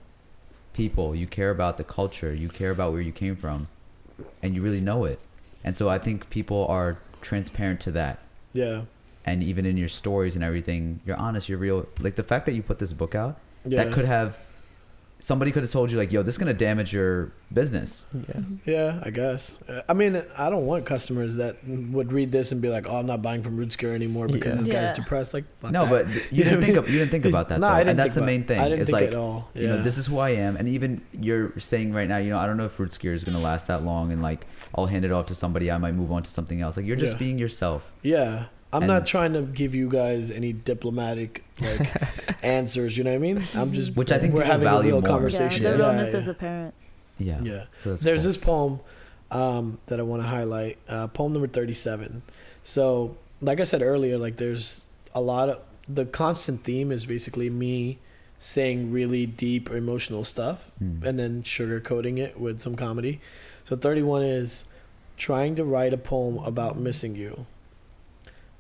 people, you care about the culture, you care about where you came from, and you really know it. And so I think people are transparent to that. Yeah. And even in your stories and everything, you're honest, you're real. Like the fact that you put this book out, that could have, somebody could have told you like, yo, this is going to damage your business. Yeah, I guess. I mean, I don't want customers that would read this and be like, oh, I'm not buying from ROOTSGEAR anymore because this guy's depressed. Like, fuck no, that. but you didn't think about that. No, though. I didn't. And that's the main thing. I didn't it's think like, at all. Yeah. You know, this is who I am. And even you're saying right now, you know, I don't know if ROOTSGEAR is going to last that long, and like I'll hand it off to somebody, I might move on to something else. Like you're just being yourself. Yeah. I'm not trying to give you guys any diplomatic like answers, you know what I mean? I'm just, which I think we're having a real conversation. The realness is apparent. Yeah. So that's There's cool. this poem that I want to highlight, poem number 37. So, like I said earlier, like there's a lot of, the constant theme is basically me saying really deep emotional stuff and then sugarcoating it with some comedy. So 31 is trying to write a poem about missing you.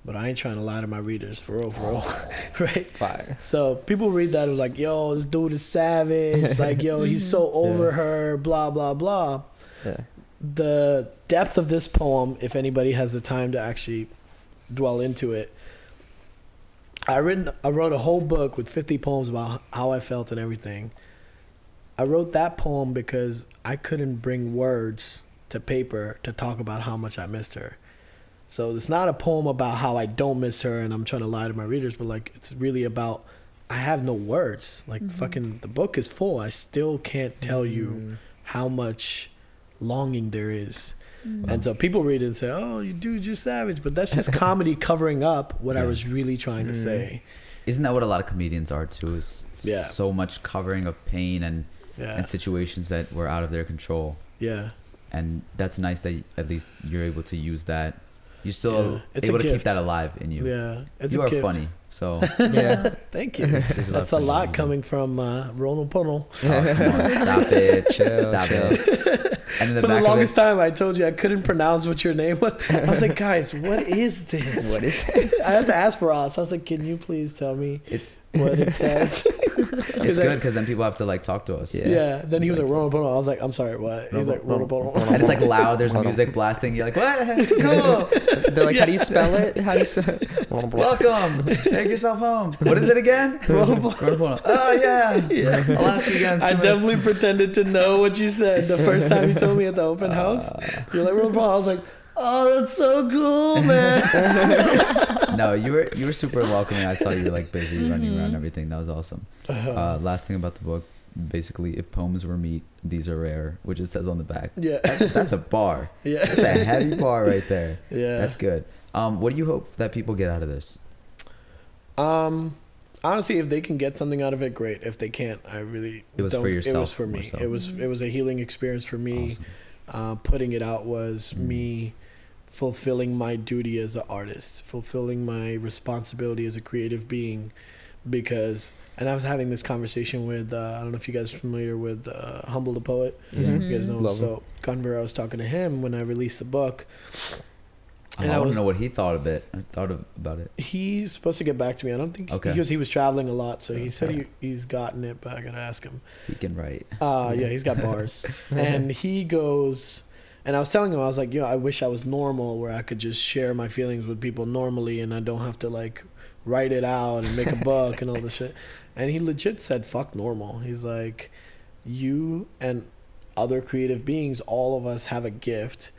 But I ain't trying to lie to my readers, for real. Right? Fire. So people read that and like, yo, this dude is savage. Like, yo, he's so over her, blah, blah, blah. Yeah. The depth of this poem, if anybody has the time to actually dwell into it, I wrote a whole book with 50 poems about how I felt and everything. I wrote that poem because I couldn't bring words to paper to talk about how much I missed her. So it's not a poem about how I don't miss her and I'm trying to lie to my readers, but like it's really about, I have no words. Like fucking the book is full. I still can't tell you how much longing there is. And so people read it and say, oh, you dude, you're savage. But that's just comedy covering up what I was really trying to say. Isn't that what a lot of comedians are too? Is Yeah. so much covering of pain and situations that were out of their control. Yeah. And that's nice that at least you're able to use that. You're still able to keep that alive in you. Yeah. You are funny. So Yeah. Thank you. That's a lot coming from Ronald Punnell. Oh, come on, stop it. Stop it. And in the For back the longest of it, time, I told you I couldn't pronounce what your name was. I was like, guys, what is this? What is it? I had to ask Faras. I was like, can you please tell me it's what it says? it's good because then people have to like talk to us. Yeah. Then he was like, Ronald Punnell. I was like, I'm sorry, what? He's like, Ronald Punnell. And it's like loud. There's music blasting. You're like, what? Cool. They're like, how do you spell it? How do you spell it? Welcome. Take yourself home. What is it again? Ronald Punnell. Oh yeah. I'll ask you again. I definitely pretended to know what you said the first time you told me at the open house. You're like, Ronald Punnell. I was like, oh, that's so cool, man. No, you were super welcoming. I saw you were like busy running around and everything. That was awesome. Last thing about the book, basically, if poems were meat, these are rare, which it says on the back. Yeah. That's a bar. Yeah. That's a heavy bar right there. Yeah. That's good. What do you hope that people get out of this? Honestly, if they can get something out of it, great. If they can't, I really It was don't. for yourself. It was for me. So. It was a healing experience for me. Awesome. Putting it out was me fulfilling my duty as an artist, fulfilling my responsibility as a creative being, because, and I was having this conversation with, I don't know if you guys are familiar with Humble the Poet. Yeah. You guys know him. Love So Gunver, I was talking to him when I released the book. And I want to know what he thought of it. About it. He's supposed to get back to me. I don't think because he was traveling a lot, so he said he's gotten it, but I gotta ask him. He can write. Yeah, he's got bars. And he goes, and I was telling him, I was like, I wish I was normal where I could just share my feelings with people normally and I don't have to like write it out and make a book and all this shit. And he legit said, fuck normal. He's like, you and other creative beings, all of us have a gift.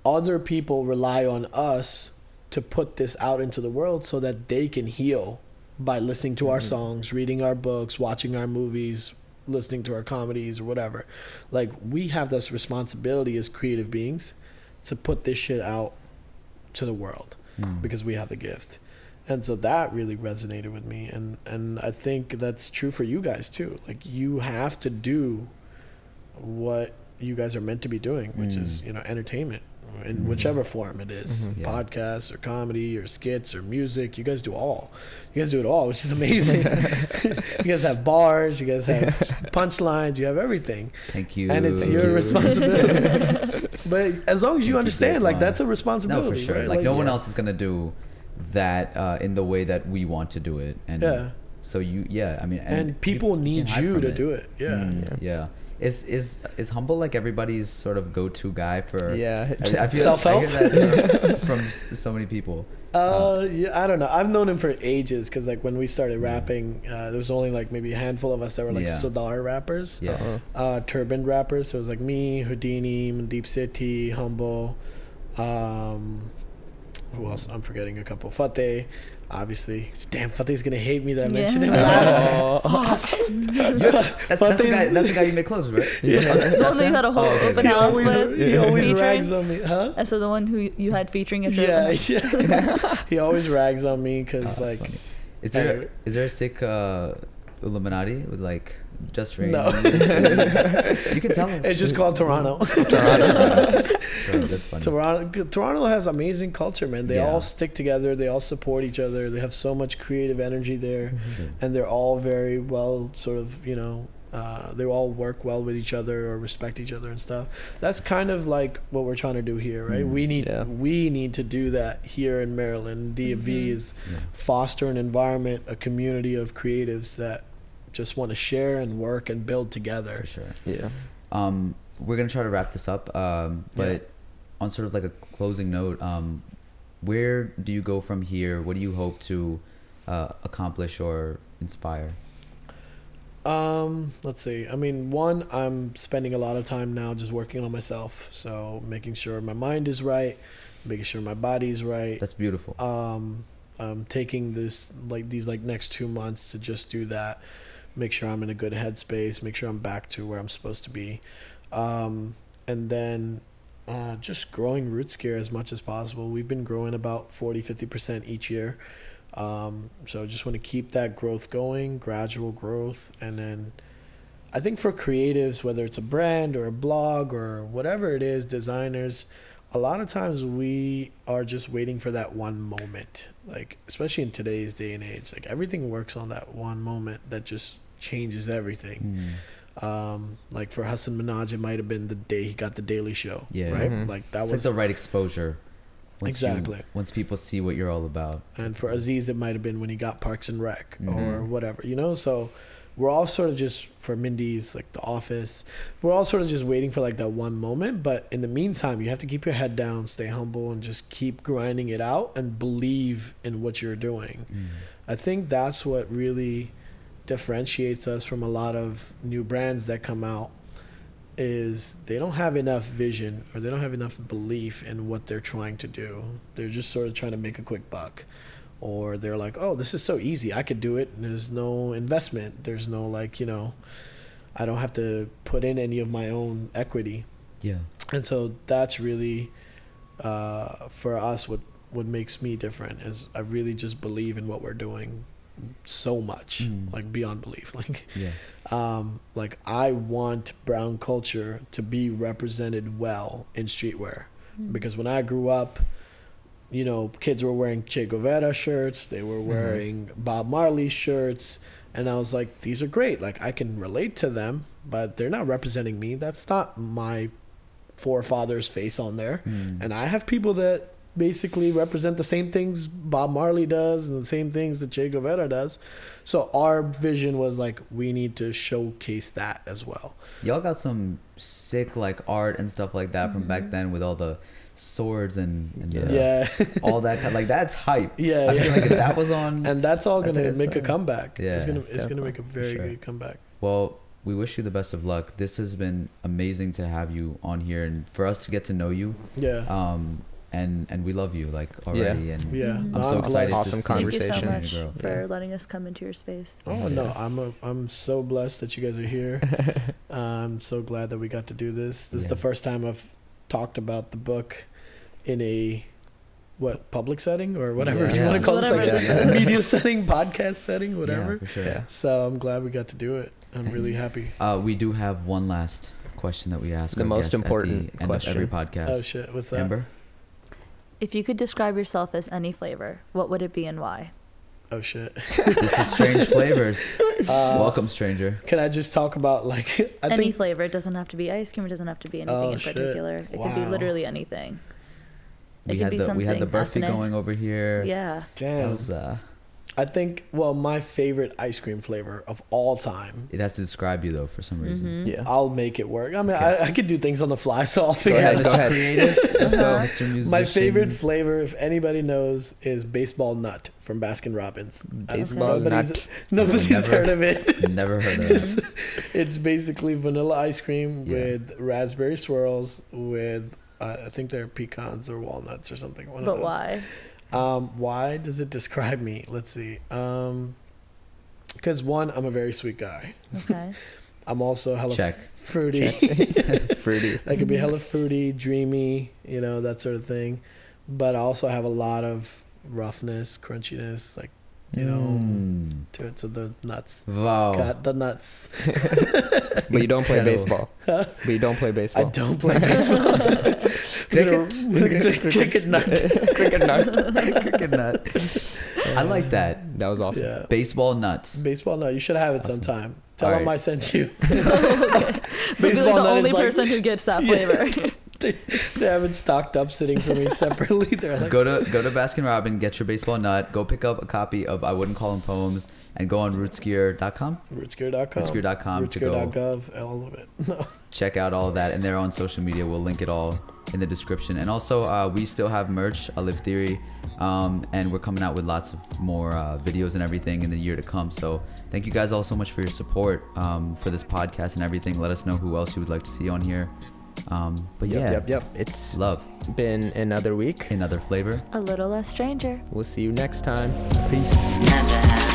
Other people rely on us to put this out into the world so that they can heal by listening to our songs, reading our books, watching our movies, listening to our comedies or whatever. Like, we have this responsibility as creative beings to put this shit out to the world because we have the gift. And so that really resonated with me. And I think that's true for you guys too. Like, you have to do what you guys are meant to be doing, which is, entertainment. In whichever form it is, podcasts or comedy or skits or music, you guys do it all, which is amazing. You guys have bars, you guys have punchlines, you have everything. Thank you. And it's your responsibility. But as long as you understand, like, that's a responsibility. No, for sure. Right? Like no one else is gonna do that in the way that we want to do it. And So I mean, and people need you to do it. Yeah. Is Humble like everybody's sort of go-to guy for? Yeah, I feel self-help. I hear that from so many people. Yeah, I don't know. I've known him for ages because like when we started rapping, there was only like maybe a handful of us that were like Sardar rappers, turban rappers. So it was like me, Houdini, Deep City, Humble. Who else? I'm forgetting a couple. Fateh. Obviously, damn, Fateh's gonna hate me that I mentioned him last. That's the guy you made close with, right? Yeah. No, you had a whole open house with. He always rags on me, huh? I said the one who you had featuring your shirt. Yeah. He always rags on me because like. Funny. Is there a Sikh Illuminati with like just rain? No. You can tell us. It's just called Toronto. Toronto, that's funny. Toronto has amazing culture, man. They all stick together. They all support each other. They have so much creative energy there, and they're all very well, sort of, you know. They all work well with each other or respect each other and stuff. That's kind of like what we're trying to do here, right? We need to do that here in Maryland. DFV is foster an environment, a community of creatives that just want to share and work and build together. For sure. Yeah. We're gonna try to wrap this up, but on sort of like a closing note, where do you go from here? What do you hope to accomplish or inspire? Let's see. I mean, one, I'm spending a lot of time now just working on myself. So making sure my mind is right, making sure my body's right. That's beautiful. I'm taking these next 2 months to just do that. Make sure I'm in a good headspace, make sure I'm back to where I'm supposed to be. And then just growing ROOTSGEAR as much as possible. We've been growing about 40-50% each year. So just want to keep that growth going, gradual growth. And then I think for creatives, whether it's a brand or a blog or whatever it is, designers, a lot of times we are just waiting for that one moment, like especially in today's day and age, like everything works on that one moment that just changes everything. Like for Hassan Minhaj, it might have been the day he got the Daily Show, right? Like that was like the right exposure. Exactly. Once people see what you're all about. And for Aziz, it might have been when he got Parks and Rec or whatever, you know? So we're all sort of just, for Mindy's, like The Office, we're all sort of just waiting for like that one moment. But in the meantime, you have to keep your head down, stay humble, and just keep grinding it out and believe in what you're doing. I think that's what really differentiates us from a lot of new brands that come out, is they don't have enough vision or they don't have enough belief in what they're trying to do. They're just sort of trying to make a quick buck, or they're like, oh, this is so easy, I could do it, and there's no investment, there's no, like, you know, I don't have to put in any of my own equity. And so that's really for us what makes me different, is I really just believe in what we're doing so much, like beyond belief. Like like I want brown culture to be represented well in streetwear, because when I grew up, you know, kids were wearing Che Guevara shirts, they were wearing Bob Marley shirts, and I was like, these are great, like I can relate to them, but they're not representing me. That's not my forefather's face on there. And I have people that basically represent the same things Bob Marley does and the same things that Che Guevara does. So our vision was like, we need to showcase that as well. Y'all got some sick like art and stuff like that from back then, with all the swords and all that kind, like that's hype. I feel like if that was on, and that's all gonna make a comeback. It's gonna make a very good comeback. Well, we wish you the best of luck. This has been amazing to have you on here and for us to get to know you. And we love you like already. And I'm so excited. Awesome conversation. Thank you so much for letting us come into your space. No, I'm so blessed that you guys are here. I'm so glad that we got to do this. This is the first time I've talked about the book in a public setting or whatever you want to call it, like media setting, podcast setting, whatever. For sure. So I'm glad we got to do it. I'm really happy. We do have one last question that we ask the most important at the end of every podcast. Oh shit, what's that? Amber? If you could describe yourself as any flavor, what would it be and why? Oh shit. This is Strange Flavors. Welcome, stranger. Can I just talk about like any flavor? It doesn't have to be ice cream. It doesn't have to be anything in particular. It could be literally anything. We had the Burfy going over here. Yeah. Damn. That was, I think, well, my favorite ice cream flavor of all time. It has to describe you though for some reason. Yeah. I'll make it work. I mean, okay. I could do things on the fly, so I'll Go figure ahead, out. Mr. Creative. Let's go, Mr. Musician. My favorite flavor, if anybody knows, is baseball nut from Baskin Robbins. Baseball nut. Nobody's heard of it. Never heard of it. It's basically vanilla ice cream with raspberry swirls with, I think they're pecans or walnuts or something. One but of those. why? Why does it describe me? Let's see. Because one, I'm a very sweet guy. Okay. I'm also hella fruity. Fruity. I could be hella fruity, dreamy, you know, that sort of thing. But I also have a lot of roughness, crunchiness, like, you know, to the nuts. Wow. Got the nuts. But you don't play baseball. But you don't play baseball. I don't play baseball. Cricket nut. Cricket nut. Cricket nut. I like that. That was awesome. Yeah. Baseball nuts. Baseball nut. You should have it sometime. Tell All them right. I sent you. Okay. Baseball the nut only is like, person who gets that flavor. they have it stocked up sitting for me separately. They're like, Go to Baskin Robbins, get your baseball nut, go pick up a copy of I Wouldn't Call Them Poems, and go on ROOTSGEAR.com. ROOTSGEAR.com. ROOTSGEAR.com to go ROOTSGEAR.gov, all of it. No. check out all of that, and they're on social media. We'll link it all in the description. And also, we still have merch, Alif Theory, and we're coming out with lots of more videos and everything in the year to come. So thank you guys all so much for your support for this podcast and everything. Let us know who else you would like to see on here. But Yep. It's love. Been another week. Another flavor. A little less stranger. We'll see you next time. Peace. Never